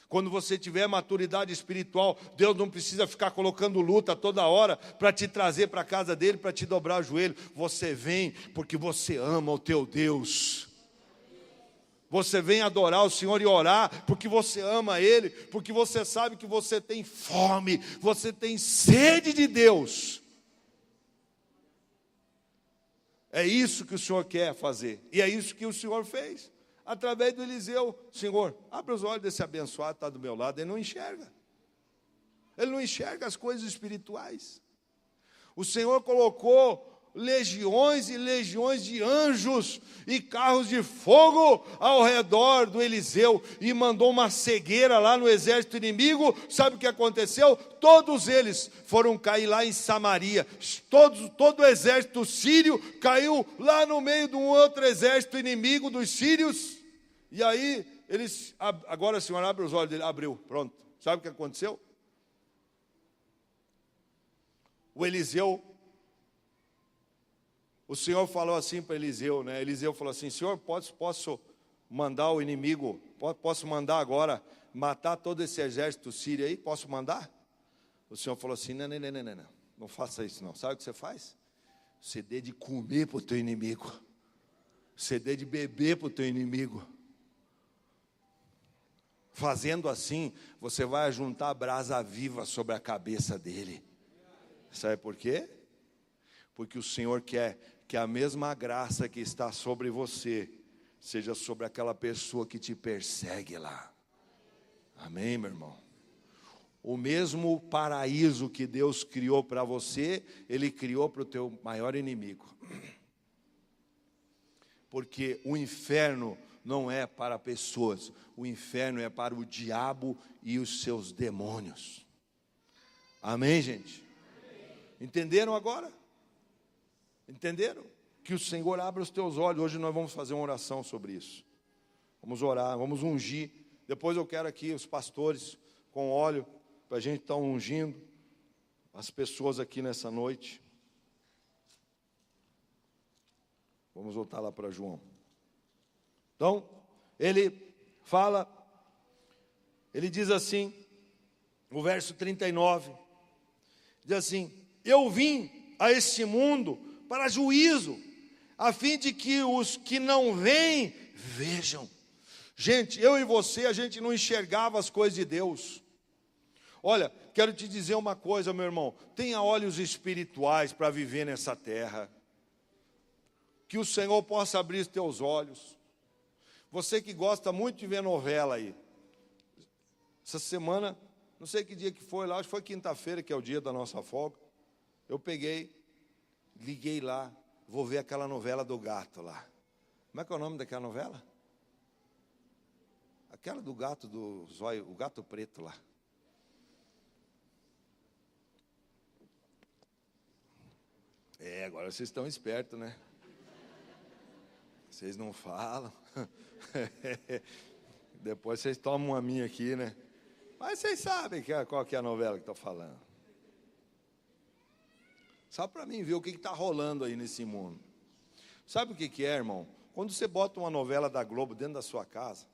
Quando você tiver maturidade espiritual, Deus não precisa ficar colocando luta toda hora para te trazer para a casa dele, para te dobrar o joelho. Você vem porque você ama o teu Deus. Você vem adorar o Senhor e orar porque você ama Ele, porque você sabe que você tem fome, você tem sede de Deus. É isso que o Senhor quer fazer, e é isso que o Senhor fez, através do Eliseu. Senhor, abre os olhos desse abençoado que está do meu lado, ele não enxerga as coisas espirituais. O Senhor colocou legiões e legiões de anjos e carros de fogo ao redor do Eliseu, e mandou uma cegueira lá no exército inimigo. Sabe o que aconteceu? Todos eles foram cair lá em Samaria. Todo o exército sírio caiu lá no meio de um outro exército inimigo dos sírios. E aí eles, agora, Senhor, abre os olhos dele. Abriu, pronto. Sabe o que aconteceu? O Eliseu, o Senhor falou assim para Eliseu, né? Eliseu falou assim: Senhor, posso mandar o inimigo, posso mandar agora matar todo esse exército sírio aí? Posso mandar? O Senhor falou assim: não faça isso não. Sabe o que você faz? Você dê de comer para o teu inimigo, você dê de beber para o teu inimigo. Fazendo assim, você vai juntar a brasa viva sobre a cabeça dele. Sabe por quê? Porque o Senhor quer que a mesma graça que está sobre você seja sobre aquela pessoa que te persegue lá. Amém, meu irmão? O mesmo paraíso que Deus criou para você, Ele criou para o teu maior inimigo. Porque o inferno não é para pessoas, o inferno é para o diabo e os seus demônios. Amém, gente? Entenderam agora? Entenderam? Que o Senhor abra os teus olhos. Hoje nós vamos fazer uma oração sobre isso. Vamos orar, vamos ungir. Depois eu quero aqui os pastores com óleo, para a gente estar ungindo as pessoas aqui nessa noite. Vamos voltar lá para João. Então, ele fala, ele diz assim, no verso 39, diz assim: eu vim a este mundo para juízo, a fim de que os que não veem, vejam. Gente, eu e você, a gente não enxergava as coisas de Deus. Olha, quero te dizer uma coisa, meu irmão, tenha olhos espirituais para viver nessa terra. Que o Senhor possa abrir os teus olhos. Você que gosta muito de ver novela aí. Essa semana, não sei que dia que foi lá, acho que foi quinta-feira, que é o dia da nossa folga. Eu liguei lá, vou ver aquela novela do gato lá. Como é que é o nome daquela novela? Aquela do gato do zóio, o gato preto lá. Agora vocês estão espertos, né? Vocês não falam. Depois vocês tomam uma minha aqui, né? Mas vocês sabem qual que é a novela que estou falando. Só para mim ver o que está rolando aí nesse mundo. Sabe o que é, irmão? Quando você bota uma novela da Globo dentro da sua casa,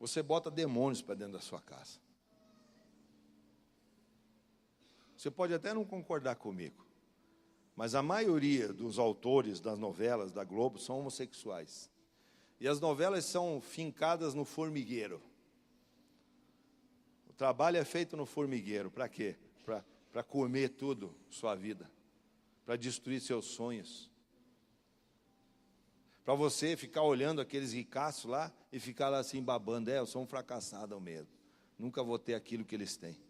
você bota demônios para dentro da sua casa. Você pode até não concordar comigo, mas a maioria dos autores das novelas da Globo são homossexuais. E as novelas são fincadas no formigueiro. O trabalho é feito no formigueiro. Para quê? Para comer tudo, sua vida. Para destruir seus sonhos. Para você ficar olhando aqueles ricaços lá e ficar lá assim babando. Eu sou um fracassado mesmo. Nunca vou ter aquilo que eles têm.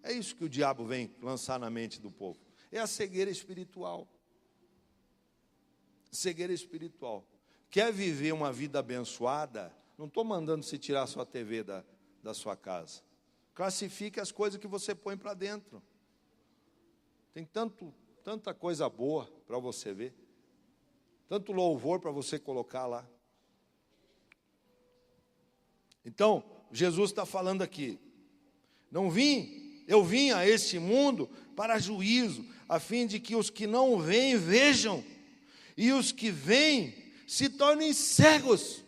É isso que o diabo vem lançar na mente do povo. É a cegueira espiritual. Cegueira espiritual. Quer viver uma vida abençoada? Não estou mandando você tirar a sua TV da sua casa. Classifique as coisas que você põe para dentro. Tem tanta coisa boa para você ver. Tanto louvor para você colocar lá. Então, Jesus está falando aqui. Eu vim a este mundo para juízo, a fim de que os que não veem, vejam, e os que veem se tornem cegos.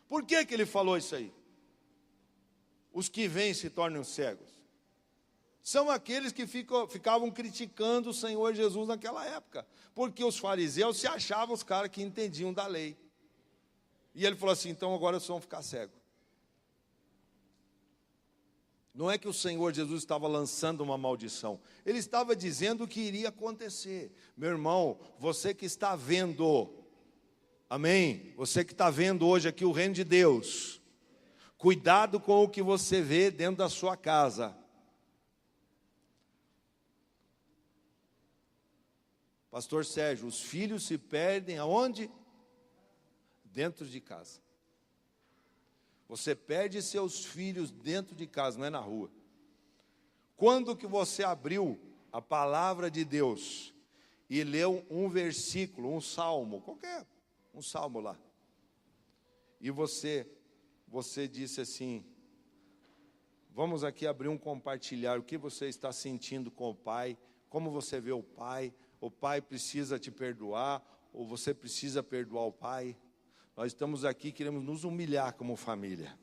Por que ele falou isso aí? Os que veem se tornam cegos. São aqueles que ficavam criticando o Senhor Jesus naquela época, porque os fariseus se achavam os caras que entendiam da lei. E ele falou assim: então agora vocês vão ficar cegos. Não é que o Senhor Jesus estava lançando uma maldição. Ele estava dizendo o que iria acontecer. Meu irmão, você que está vendo, amém? Você que está vendo hoje aqui o reino de Deus. Cuidado com o que você vê dentro da sua casa. Pastor Sérgio, os filhos se perdem aonde? Dentro de casa. Você perde seus filhos dentro de casa, não é na rua. Quando que você abriu a palavra de Deus e leu um versículo, um salmo, um salmo lá, e você disse assim: vamos aqui abrir um compartilhar, o que você está sentindo com o pai, como você vê o pai precisa te perdoar, ou você precisa perdoar o pai. Nós estamos aqui, queremos nos humilhar como família.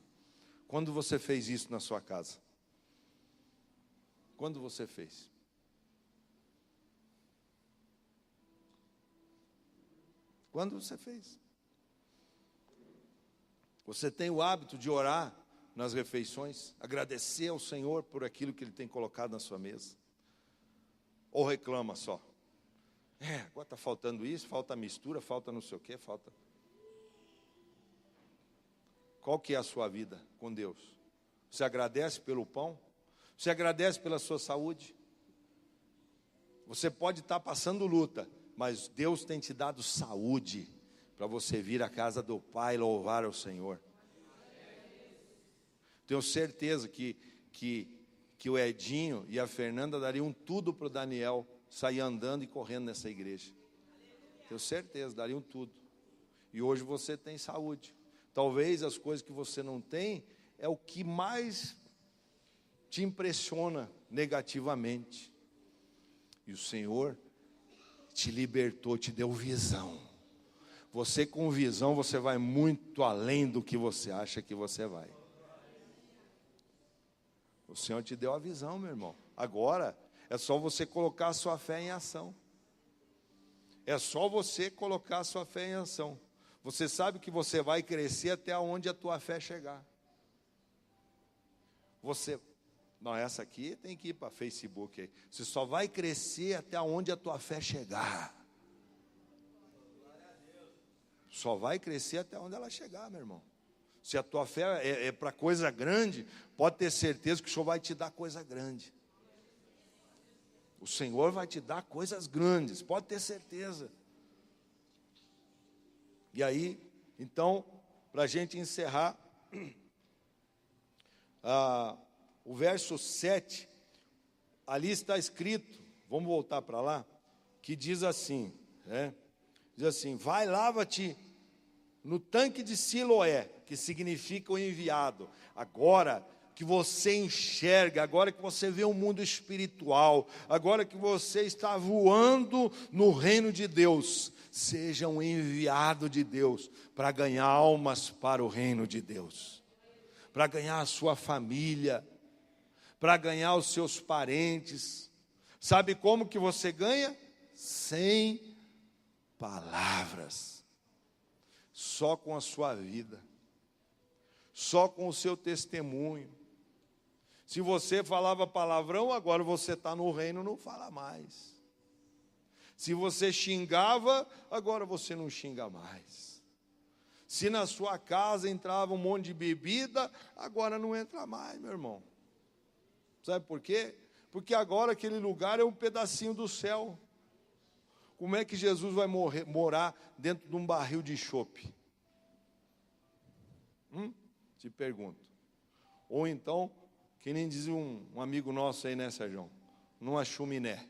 Quando você fez isso na sua casa? Quando você fez? Quando você fez? Você tem o hábito de orar nas refeições, agradecer ao Senhor por aquilo que Ele tem colocado na sua mesa? Ou reclama só? Agora está faltando isso, falta mistura, falta não sei o quê, falta... Qual que é a sua vida com Deus? Você agradece pelo pão? Você agradece pela sua saúde? Você pode estar passando luta, mas Deus tem te dado saúde para você vir à casa do Pai louvar ao Senhor. Tenho certeza que o Edinho e a Fernanda dariam tudo para o Daniel sair andando e correndo nessa igreja. Tenho certeza, dariam tudo. E hoje você tem saúde. Talvez as coisas que você não tem é o que mais te impressiona negativamente. E o Senhor te libertou, te deu visão. Você com visão, você vai muito além do que você acha que você vai. O Senhor te deu a visão, meu irmão. Agora é só você colocar a sua fé em ação. É só você colocar a sua fé em ação. Você sabe que você vai crescer até onde a tua fé chegar. Não, essa aqui tem que ir para Facebook aí. Você só vai crescer até onde a tua fé chegar. Só vai crescer até onde ela chegar, meu irmão. Se a tua fé é para coisa grande, pode ter certeza que o Senhor vai te dar coisa grande. O Senhor vai te dar coisas grandes, pode ter certeza. E aí, então, para a gente encerrar, o verso 7, ali está escrito, vamos voltar para lá, que diz assim, diz assim, vai, lava-te no tanque de Siloé, que significa o enviado. Agora que você enxerga, agora que você vê o mundo espiritual, agora que você está voando no reino de Deus, seja um enviado de Deus para ganhar almas para o reino de Deus, para ganhar a sua família, para ganhar os seus parentes. Sabe como que você ganha? Sem palavras, só com a sua vida, só com o seu testemunho. Se você falava palavrão, agora você está no reino, não fala mais. Se você xingava, agora você não xinga mais. Se na sua casa entrava um monte de bebida, agora não entra mais, meu irmão. Sabe por quê? Porque agora aquele lugar é um pedacinho do céu. Como é que Jesus vai morar dentro de um barril de chope? Te pergunto. Ou então, que nem dizia um amigo nosso aí, né, Sérgio? Numa chuminé.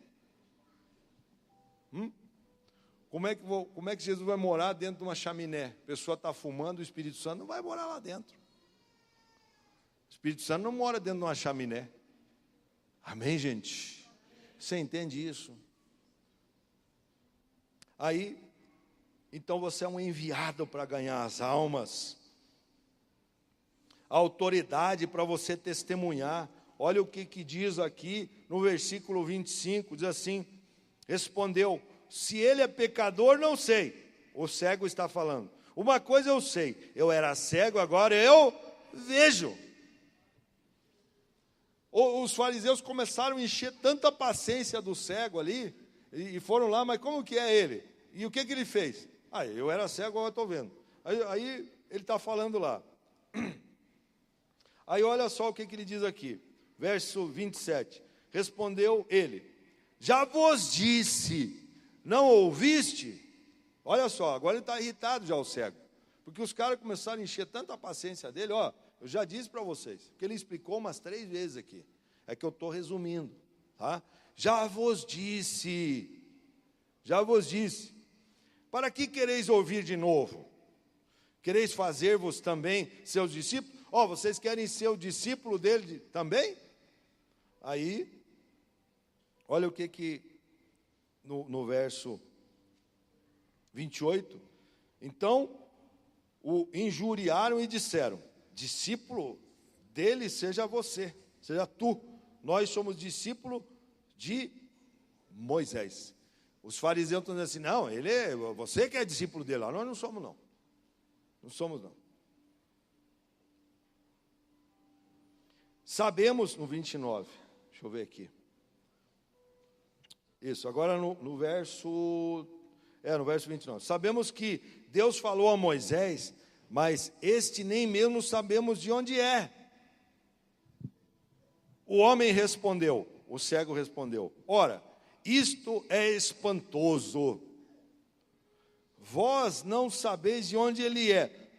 Como é que Jesus vai morar dentro de uma chaminé? A pessoa está fumando, o Espírito Santo não vai morar lá dentro. O Espírito Santo não mora dentro de uma chaminé. Amém, gente? Você entende isso? Aí, então você é um enviado para ganhar as almas. A autoridade para você testemunhar. Olha o que diz aqui no versículo 25, diz assim, respondeu, se ele é pecador, não sei. O cego está falando. Uma coisa eu sei, eu era cego, agora eu vejo. Os fariseus começaram a encher tanta paciência do cego ali, e foram lá, mas como que é ele? E o que ele fez? Eu era cego, agora eu estou vendo. Aí ele está falando lá. Aí olha só o que ele diz aqui, verso 27. Respondeu ele, já vos disse, não ouviste? Olha só, agora ele está irritado já o cego, porque os caras começaram a encher tanta paciência dele, eu já disse para vocês, que ele explicou umas 3 vezes aqui, é que eu estou resumindo, tá? Já vos disse, para que quereis ouvir de novo? Quereis fazer-vos também seus discípulos? Vocês querem ser o discípulo dele também? Aí, olha o que no verso 28, então o injuriaram e disseram, discípulo dele seja você, seja tu, nós somos discípulo de Moisés. Os fariseus estão dizendo assim, não, você que é discípulo dele, nós não somos não, não somos não. Sabemos, no 29, deixa eu ver aqui. Isso, agora no verso 29. Sabemos que Deus falou a Moisés, mas este nem mesmo sabemos de onde é. O homem respondeu, o cego respondeu: ora, isto é espantoso. Vós não sabeis de onde ele é,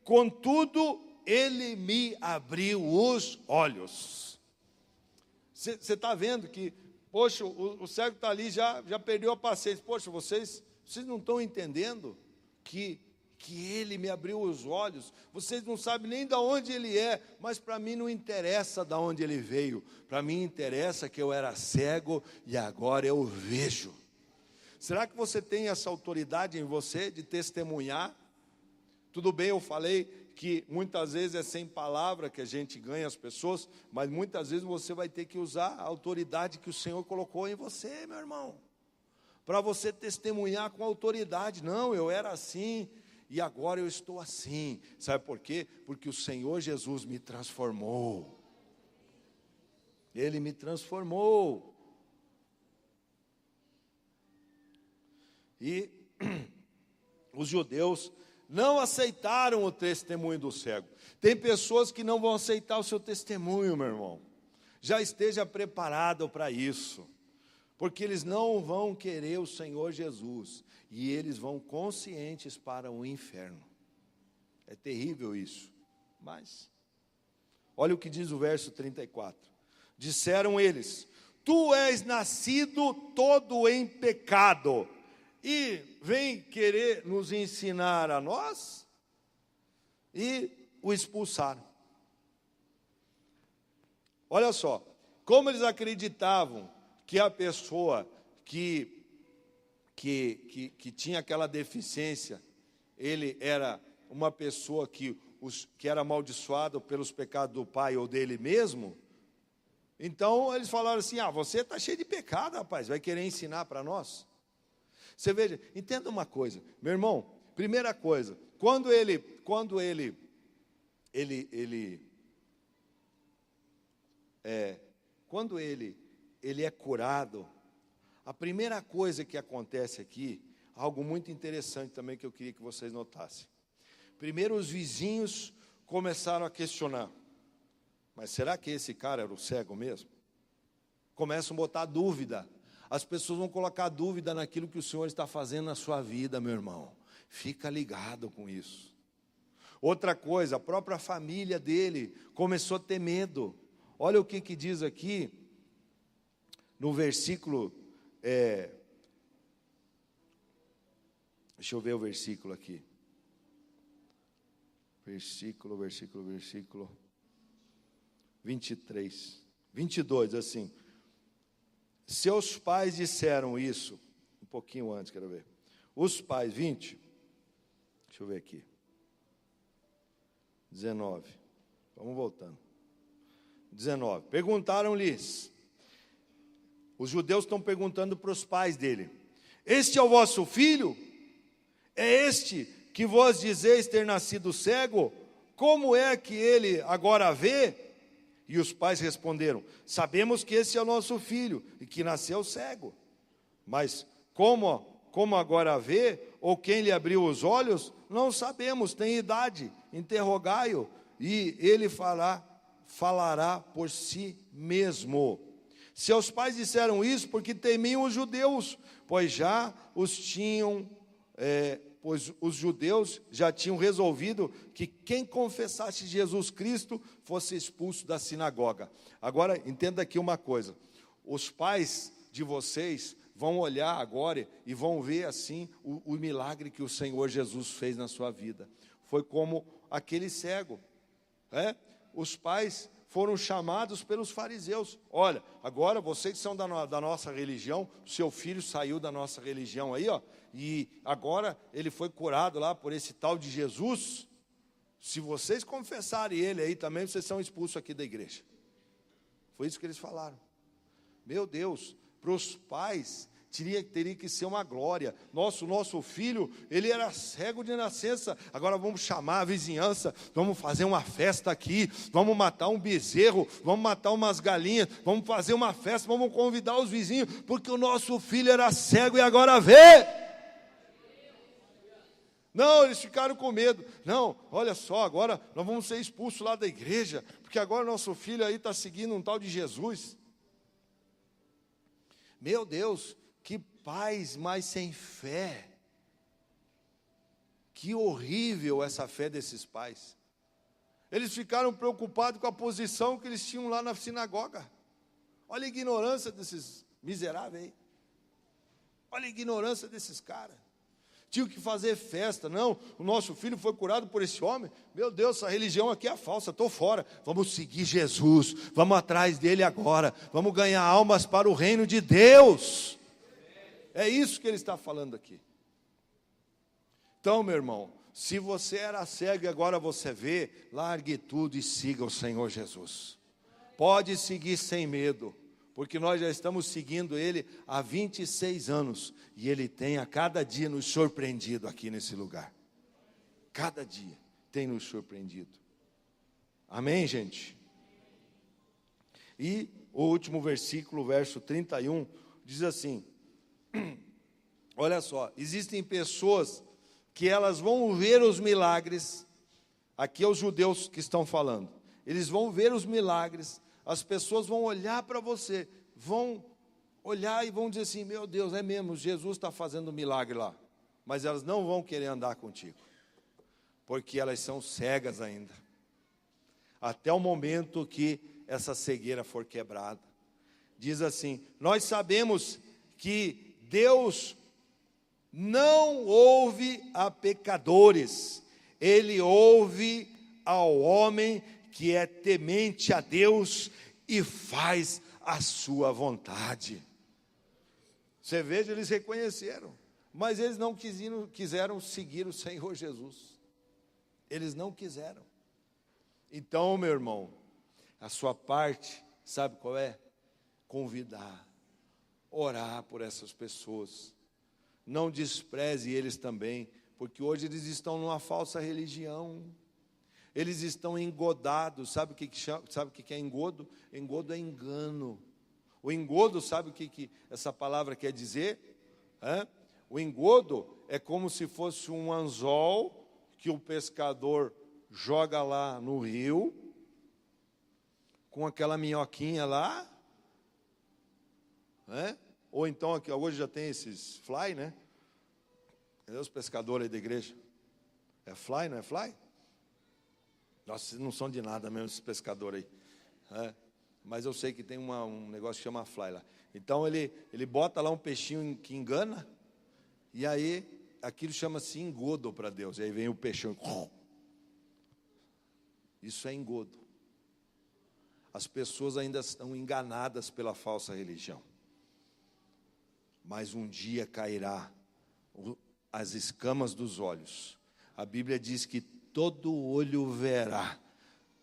contudo, ele me abriu os olhos. Você está vendo que, poxa, o cego está ali, já perdeu a paciência. Poxa, vocês não estão entendendo que ele me abriu os olhos. Vocês não sabem nem de onde ele é, mas para mim não interessa de onde ele veio. Para mim interessa que eu era cego e agora eu vejo. Será que você tem essa autoridade em você de testemunhar? Tudo bem, eu falei que muitas vezes é sem palavra que a gente ganha as pessoas, mas muitas vezes você vai ter que usar a autoridade que o Senhor colocou em você, meu irmão, para você testemunhar com autoridade. Não, eu era assim e agora eu estou assim. Sabe por quê? Porque o Senhor Jesus me transformou. Ele me transformou. E os judeus não aceitaram o testemunho do cego. Tem pessoas que não vão aceitar o seu testemunho, meu irmão. Já esteja preparado para isso, porque eles não vão querer o Senhor Jesus, e eles vão conscientes para o inferno. É terrível isso, mas olha o que diz o verso 34. Disseram eles: tu és nascido todo em pecado, e vem querer nos ensinar a nós? E o expulsaram. Olha só, como eles acreditavam que a pessoa que tinha aquela deficiência, ele era uma pessoa que era amaldiçoado pelos pecados do pai ou dele mesmo. Então eles falaram assim: você está cheio de pecado, rapaz, vai querer ensinar para nós? Você veja, entenda uma coisa, meu irmão. Primeira coisa, quando ele é curado, a primeira coisa que acontece aqui, algo muito interessante também que eu queria que vocês notassem. Primeiro, os vizinhos começaram a questionar: mas será que esse cara era o cego mesmo? Começam a botar dúvida. As pessoas vão colocar dúvida naquilo que o Senhor está fazendo na sua vida, meu irmão. Fica ligado com isso. Outra coisa, a própria família dele começou a ter medo. Olha o que diz aqui, no versículo, deixa eu ver o versículo aqui. Versículo 23, 22, assim. Seus pais disseram isso, um pouquinho antes, quero ver. Os pais, 20, deixa eu ver aqui. 19, vamos voltando. 19, perguntaram-lhes, os judeus estão perguntando para os pais dele: este é o vosso filho? É este que vós dizeis ter nascido cego? Como é que ele agora vê? E os pais responderam: sabemos que esse é o nosso filho e que nasceu cego. Mas como agora vê, ou quem lhe abriu os olhos, não sabemos, tem idade, interrogai-o, e ele falará por si mesmo. Seus pais disseram isso porque temiam os judeus, pois os judeus já tinham resolvido que quem confessasse Jesus Cristo fosse expulso da sinagoga. Agora, entenda aqui uma coisa: os pais de vocês vão olhar agora e vão ver assim o milagre que o Senhor Jesus fez na sua vida. Foi como aquele cego, os pais foram chamados pelos fariseus: olha, agora vocês são da nossa religião, seu filho saiu da nossa religião aí, e agora ele foi curado lá por esse tal de Jesus. Se vocês confessarem ele aí também, vocês são expulsos aqui da igreja. Foi isso que eles falaram. Meu Deus, para os pais teria que ser uma glória. Nosso filho, ele era cego de nascença. Agora vamos chamar a vizinhança, vamos fazer uma festa aqui, vamos matar um bezerro, vamos matar umas galinhas, vamos fazer uma festa, vamos convidar os vizinhos, porque o nosso filho era cego e agora vê. Não, eles ficaram com medo. Não, olha só, agora nós vamos ser expulsos lá da igreja, porque agora nosso filho aí está seguindo um tal de Jesus. Meu Deus, que pais mais sem fé. Que horrível essa fé desses pais. Eles ficaram preocupados com a posição que eles tinham lá na sinagoga. Olha a ignorância desses miseráveis aí. Olha a ignorância desses caras. Tinham que fazer festa. Não, o nosso filho foi curado por esse homem. Meu Deus, essa religião aqui é falsa, estou fora. Vamos seguir Jesus, vamos atrás dele agora. Vamos ganhar almas para o reino de Deus. É isso que ele está falando aqui. Então, meu irmão, se você era cego e agora você vê, largue tudo e siga o Senhor Jesus. Pode seguir sem medo, porque nós já estamos seguindo Ele há 26 anos, e Ele tem a cada dia nos surpreendido aqui nesse lugar. Cada dia tem nos surpreendido. Amém, gente? E o último versículo, verso 31, diz assim, olha só, existem pessoas que elas vão ver os milagres, aqui é os judeus que estão falando, eles vão ver os milagres, as pessoas vão olhar para você, vão olhar e vão dizer assim, meu Deus, é mesmo, Jesus está fazendo um milagre lá. Mas elas não vão querer andar contigo, porque elas são cegas ainda. Até o momento que essa cegueira for quebrada. Diz assim, nós sabemos que Deus não ouve a pecadores, Ele ouve ao homem que é temente a Deus e faz a sua vontade. Você veja, eles reconheceram, mas eles não quiseram seguir o Senhor Jesus. Eles não quiseram. Então, meu irmão, a sua parte, sabe qual é? Convidar, orar por essas pessoas. Não despreze eles também, porque hoje eles estão numa falsa religião. Eles estão engodados. Sabe o que é engodo? Engodo é engano. O engodo, sabe o que essa palavra quer dizer? O engodo é como se fosse um anzol que o pescador joga lá no rio, com aquela minhoquinha lá, ou então, aqui, hoje já tem esses fly, né? Cadê os pescadores aí da igreja? É fly, não é fly? Nossa, vocês não são de nada mesmo, esses pescadores aí. Mas eu sei que tem um negócio que chama fly lá. Então ele bota lá um peixinho que engana, e aí aquilo chama-se engodo para Deus. E aí vem o peixinho. Isso é engodo. As pessoas ainda estão enganadas pela falsa religião. Mas um dia cairá as escamas dos olhos. A Bíblia diz que todo olho verá,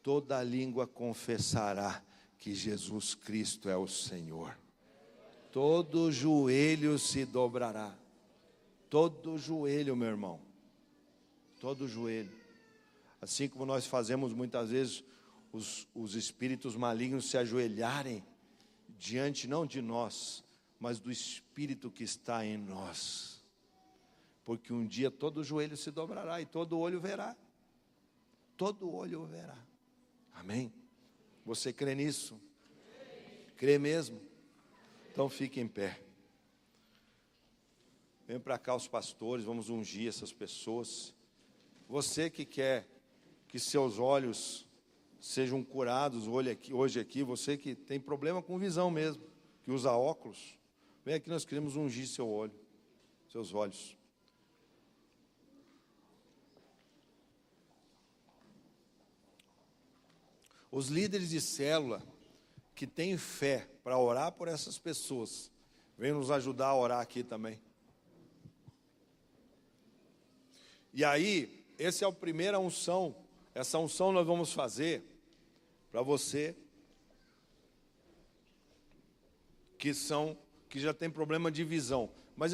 toda língua confessará que Jesus Cristo é o Senhor. Todo joelho se dobrará. Todo joelho, meu irmão. Todo joelho. Assim como nós fazemos muitas vezes os espíritos malignos se ajoelharem diante não de nós, mas do Espírito que está em nós. Porque um dia todo joelho se dobrará e todo olho verá. Todo olho verá. Amém? Você crê nisso? Crê mesmo? Então fique em pé. Vem para cá os pastores, vamos ungir essas pessoas. Você que quer que seus olhos sejam curados hoje aqui, você que tem problema com visão mesmo, que usa óculos, vem aqui, nós queremos ungir seu olho, seus olhos. Os líderes de célula que têm fé para orar por essas pessoas, vem nos ajudar a orar aqui também. E aí, essa é a primeira unção. Essa unção nós vamos fazer para você que são que já tem problema de visão. Mas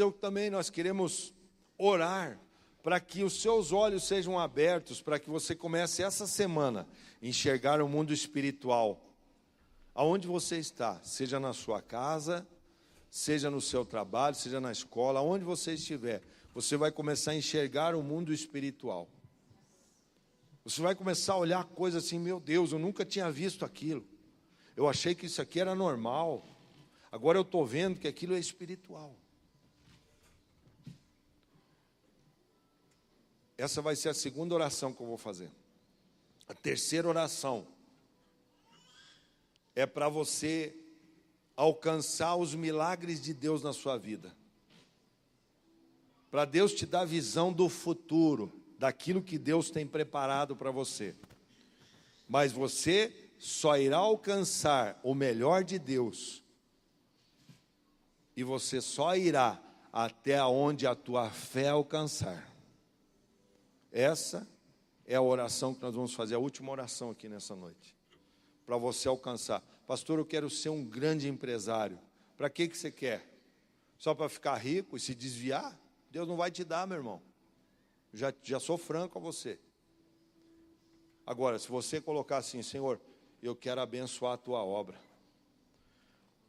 nós queremos orar para que os seus olhos sejam abertos, para que você comece essa semana a enxergar o mundo espiritual. Aonde você está, seja na sua casa, seja no seu trabalho, seja na escola, aonde você estiver, você vai começar a enxergar o mundo espiritual. Você vai começar a olhar coisas assim, meu Deus, eu nunca tinha visto aquilo. Eu achei que isso aqui era normal. Agora eu estou vendo que aquilo é espiritual. Essa vai ser a segunda oração que eu vou fazer. A terceira oração é para você alcançar os milagres de Deus na sua vida. Para Deus te dar visão do futuro, daquilo que Deus tem preparado para você. Mas você só irá alcançar o melhor de Deus. E você só irá até onde a tua fé alcançar. Essa é a oração que nós vamos fazer, a última oração aqui nessa noite. Para você alcançar. Pastor, eu quero ser um grande empresário. Para que você quer? Só para ficar rico e se desviar? Deus não vai te dar, meu irmão. Já sou franco a você. Agora, se você colocar assim, Senhor, eu quero abençoar a tua obra.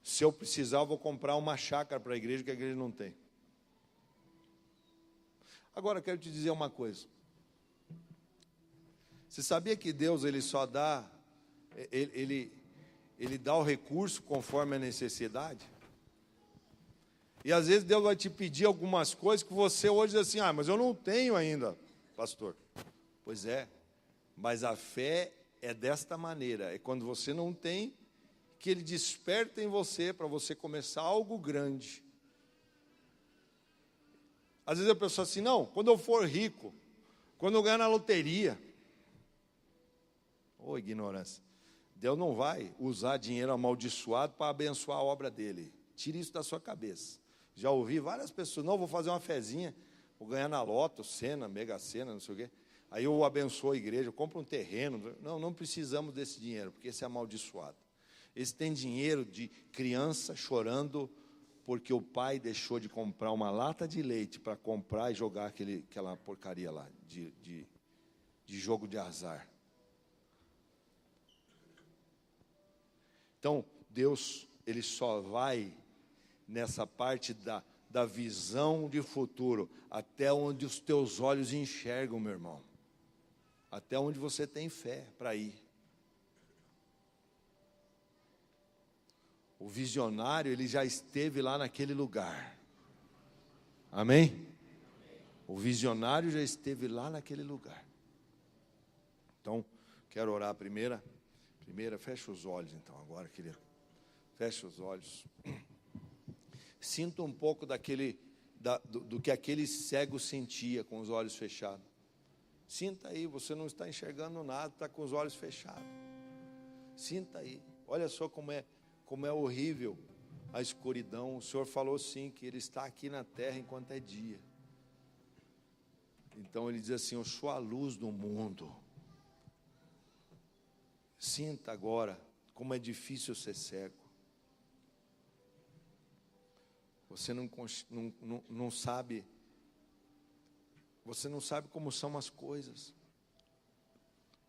Se eu precisar, eu vou comprar uma chácara para a igreja, que a igreja não tem. Agora, eu quero te dizer uma coisa. Você sabia que Deus, Ele só dá, Ele dá o recurso conforme a necessidade? E às vezes Deus vai te pedir algumas coisas que você hoje diz assim, mas eu não tenho ainda, pastor. Pois é, mas a fé é desta maneira, é quando você não tem, que Ele desperta em você para você começar algo grande. Às vezes a pessoa assim, não, quando eu for rico, quando eu ganhar na loteria. Ô, ignorância. Deus não vai usar dinheiro amaldiçoado para abençoar a obra dele. Tire isso da sua cabeça. Já ouvi várias pessoas, não, vou fazer uma fezinha, vou ganhar na loto, Sena, Mega Sena, não sei o quê. Aí eu abençoo a igreja, eu compro um terreno. Não precisamos desse dinheiro, porque esse é amaldiçoado. Esse tem dinheiro de criança chorando porque o pai deixou de comprar uma lata de leite para comprar e jogar aquela porcaria lá, de jogo de azar. Então, Deus, Ele só vai nessa parte da visão de futuro, até onde os teus olhos enxergam, meu irmão. Até onde você tem fé para ir. O visionário, ele já esteve lá naquele lugar. Amém? O visionário já esteve lá naquele lugar. Então, quero orar primeira, fecha os olhos então, agora, querido. Fecha os olhos. Sinta um pouco do que aquele cego sentia com os olhos fechados. Sinta aí, você não está enxergando nada, está com os olhos fechados. Sinta aí, olha só como é horrível a escuridão. O Senhor falou sim, que Ele está aqui na terra enquanto é dia. Então Ele diz assim, eu sou a luz do mundo. Sinta agora como é difícil ser cego. Você não sabe, você não sabe como são as coisas.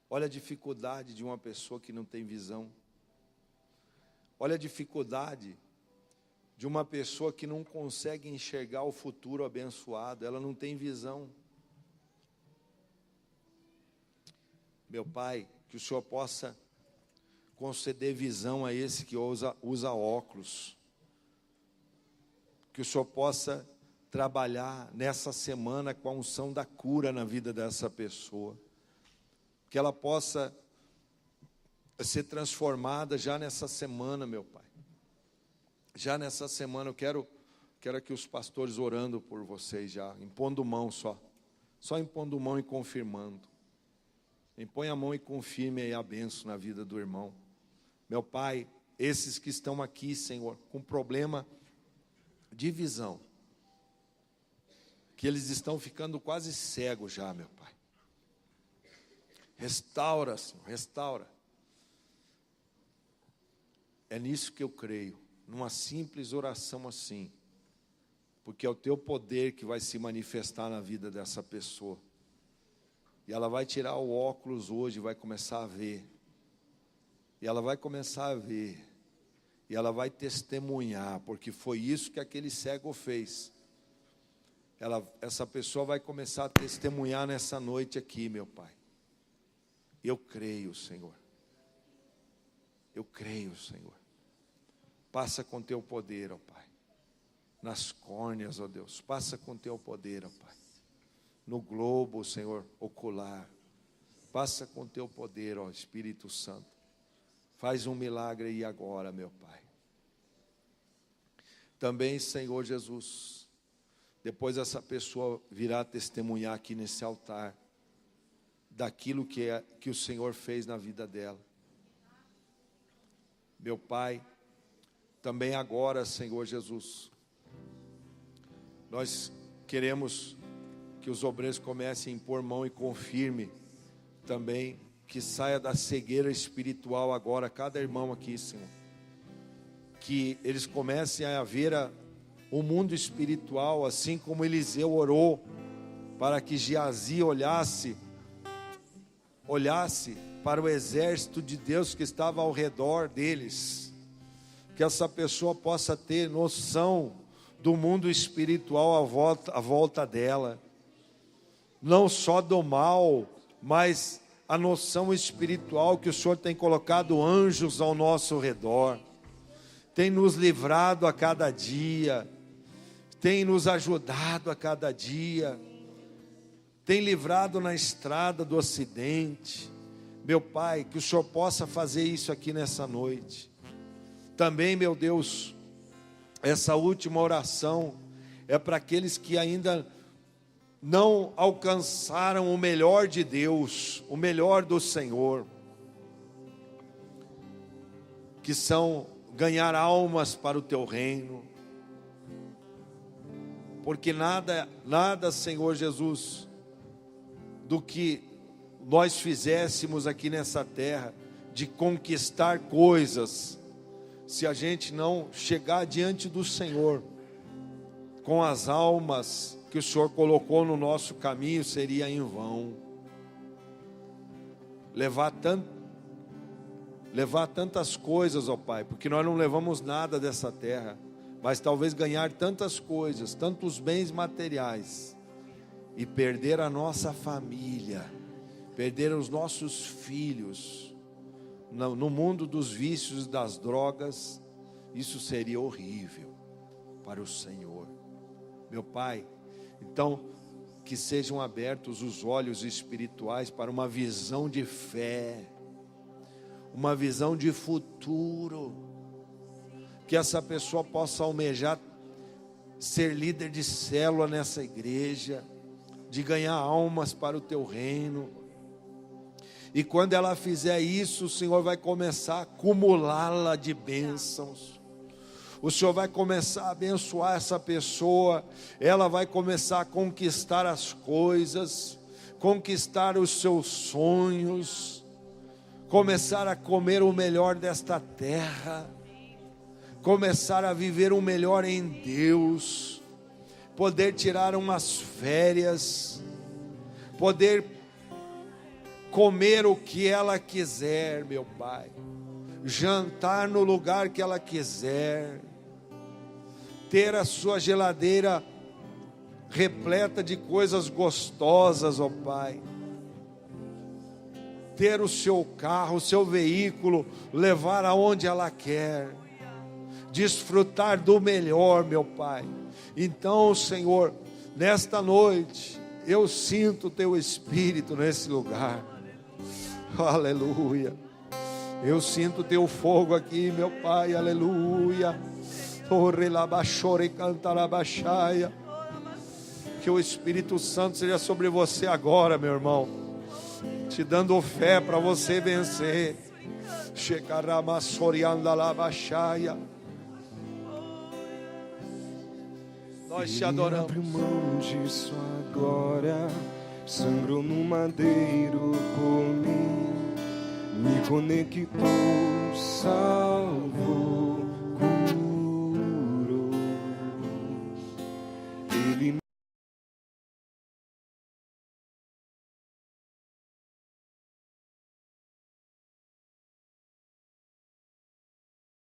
Olha a dificuldade de uma pessoa que não tem visão. Olha a dificuldade de uma pessoa que não consegue enxergar o futuro abençoado, ela não tem visão. Meu Pai, que o Senhor possa conceder visão a esse que usa óculos. Que o Senhor possa trabalhar nessa semana com a unção da cura na vida dessa pessoa. Que ela possa ser transformada já nessa semana, meu Pai. Já nessa semana eu quero aqui os pastores orando por vocês já, impondo mão só impondo mão e confirmando. Impõe a mão e confirme aí a bênção na vida do irmão. Meu Pai, esses que estão aqui, Senhor, com problema de visão, que eles estão ficando quase cegos já, meu Pai. Restaura, Senhor, restaura. É nisso que eu creio. numa simples oração assim, porque é o teu poder que vai se manifestar na vida dessa pessoa. E ela vai tirar o óculos hoje e vai começar a ver. E ela vai começar a ver. E ela vai testemunhar, porque foi isso que aquele cego fez. Essa pessoa vai começar a testemunhar nessa noite aqui, meu Pai. Eu creio, Senhor. Eu creio, Senhor. Passa com teu poder, ó Pai. Nas córneas, ó Deus. Passa com teu poder, ó Pai. No globo, Senhor, ocular. Passa com teu poder, ó Espírito Santo. Faz um milagre aí agora, meu Pai. Também, Senhor Jesus, depois essa pessoa virá testemunhar aqui nesse altar daquilo que o Senhor fez na vida dela. Meu Pai, também agora, Senhor Jesus, nós queremos que os obreiros comecem a impor mão e confirme também que saia da cegueira espiritual agora cada irmão aqui, Senhor. Que eles comecem a ver o mundo espiritual, assim como Eliseu orou para que Geazi olhasse para o exército de Deus que estava ao redor deles. Que essa pessoa possa ter noção do mundo espiritual à volta dela. Não só do mal, mas a noção espiritual que o Senhor tem colocado anjos ao nosso redor. Tem nos livrado a cada dia. Tem nos ajudado a cada dia. Tem livrado na estrada do acidente. Meu Pai, que o Senhor possa fazer isso aqui nessa noite. Também, meu Deus, essa última oração é para aqueles que ainda não alcançaram o melhor de Deus, o melhor do Senhor, que são ganhar almas para o teu reino, porque nada, Senhor Jesus, do que nós fizéssemos aqui nessa terra, de conquistar coisas, se a gente não chegar diante do Senhor, com as almas que o Senhor colocou no nosso caminho, seria em vão. Levar tantas coisas, ó Pai, porque nós não levamos nada dessa terra, mas talvez ganhar tantas coisas, tantos bens materiais, e perder a nossa família, perder os nossos filhos, no mundo dos vícios e das drogas, isso seria horrível para o Senhor. Meu Pai, então, que sejam abertos os olhos espirituais para uma visão de fé, uma visão de futuro, que essa pessoa possa almejar ser líder de célula nessa igreja, de ganhar almas para o teu reino. E quando ela fizer isso, o Senhor vai começar a acumulá-la de bênçãos. O Senhor vai começar a abençoar essa pessoa. Ela vai começar a conquistar as coisas, conquistar os seus sonhos, começar a comer o melhor desta terra, começar a viver o melhor em Deus, poder tirar umas férias, poder comer o que ela quiser, meu Pai, jantar no lugar que ela quiser, ter a sua geladeira repleta de coisas gostosas, ó Pai, ter o seu carro, o seu veículo, levar aonde ela quer, desfrutar do melhor, meu Pai. Então, Senhor, nesta noite, eu sinto o teu Espírito nesse lugar. Aleluia. Eu sinto o teu fogo aqui, meu Pai. Aleluia. Que o Espírito Santo seja sobre você agora, meu irmão, te dando fé para você vencer. Nós te adoramos. Abriu mão disso agora, sangrou no madeiro por mim, me conectou, salvou.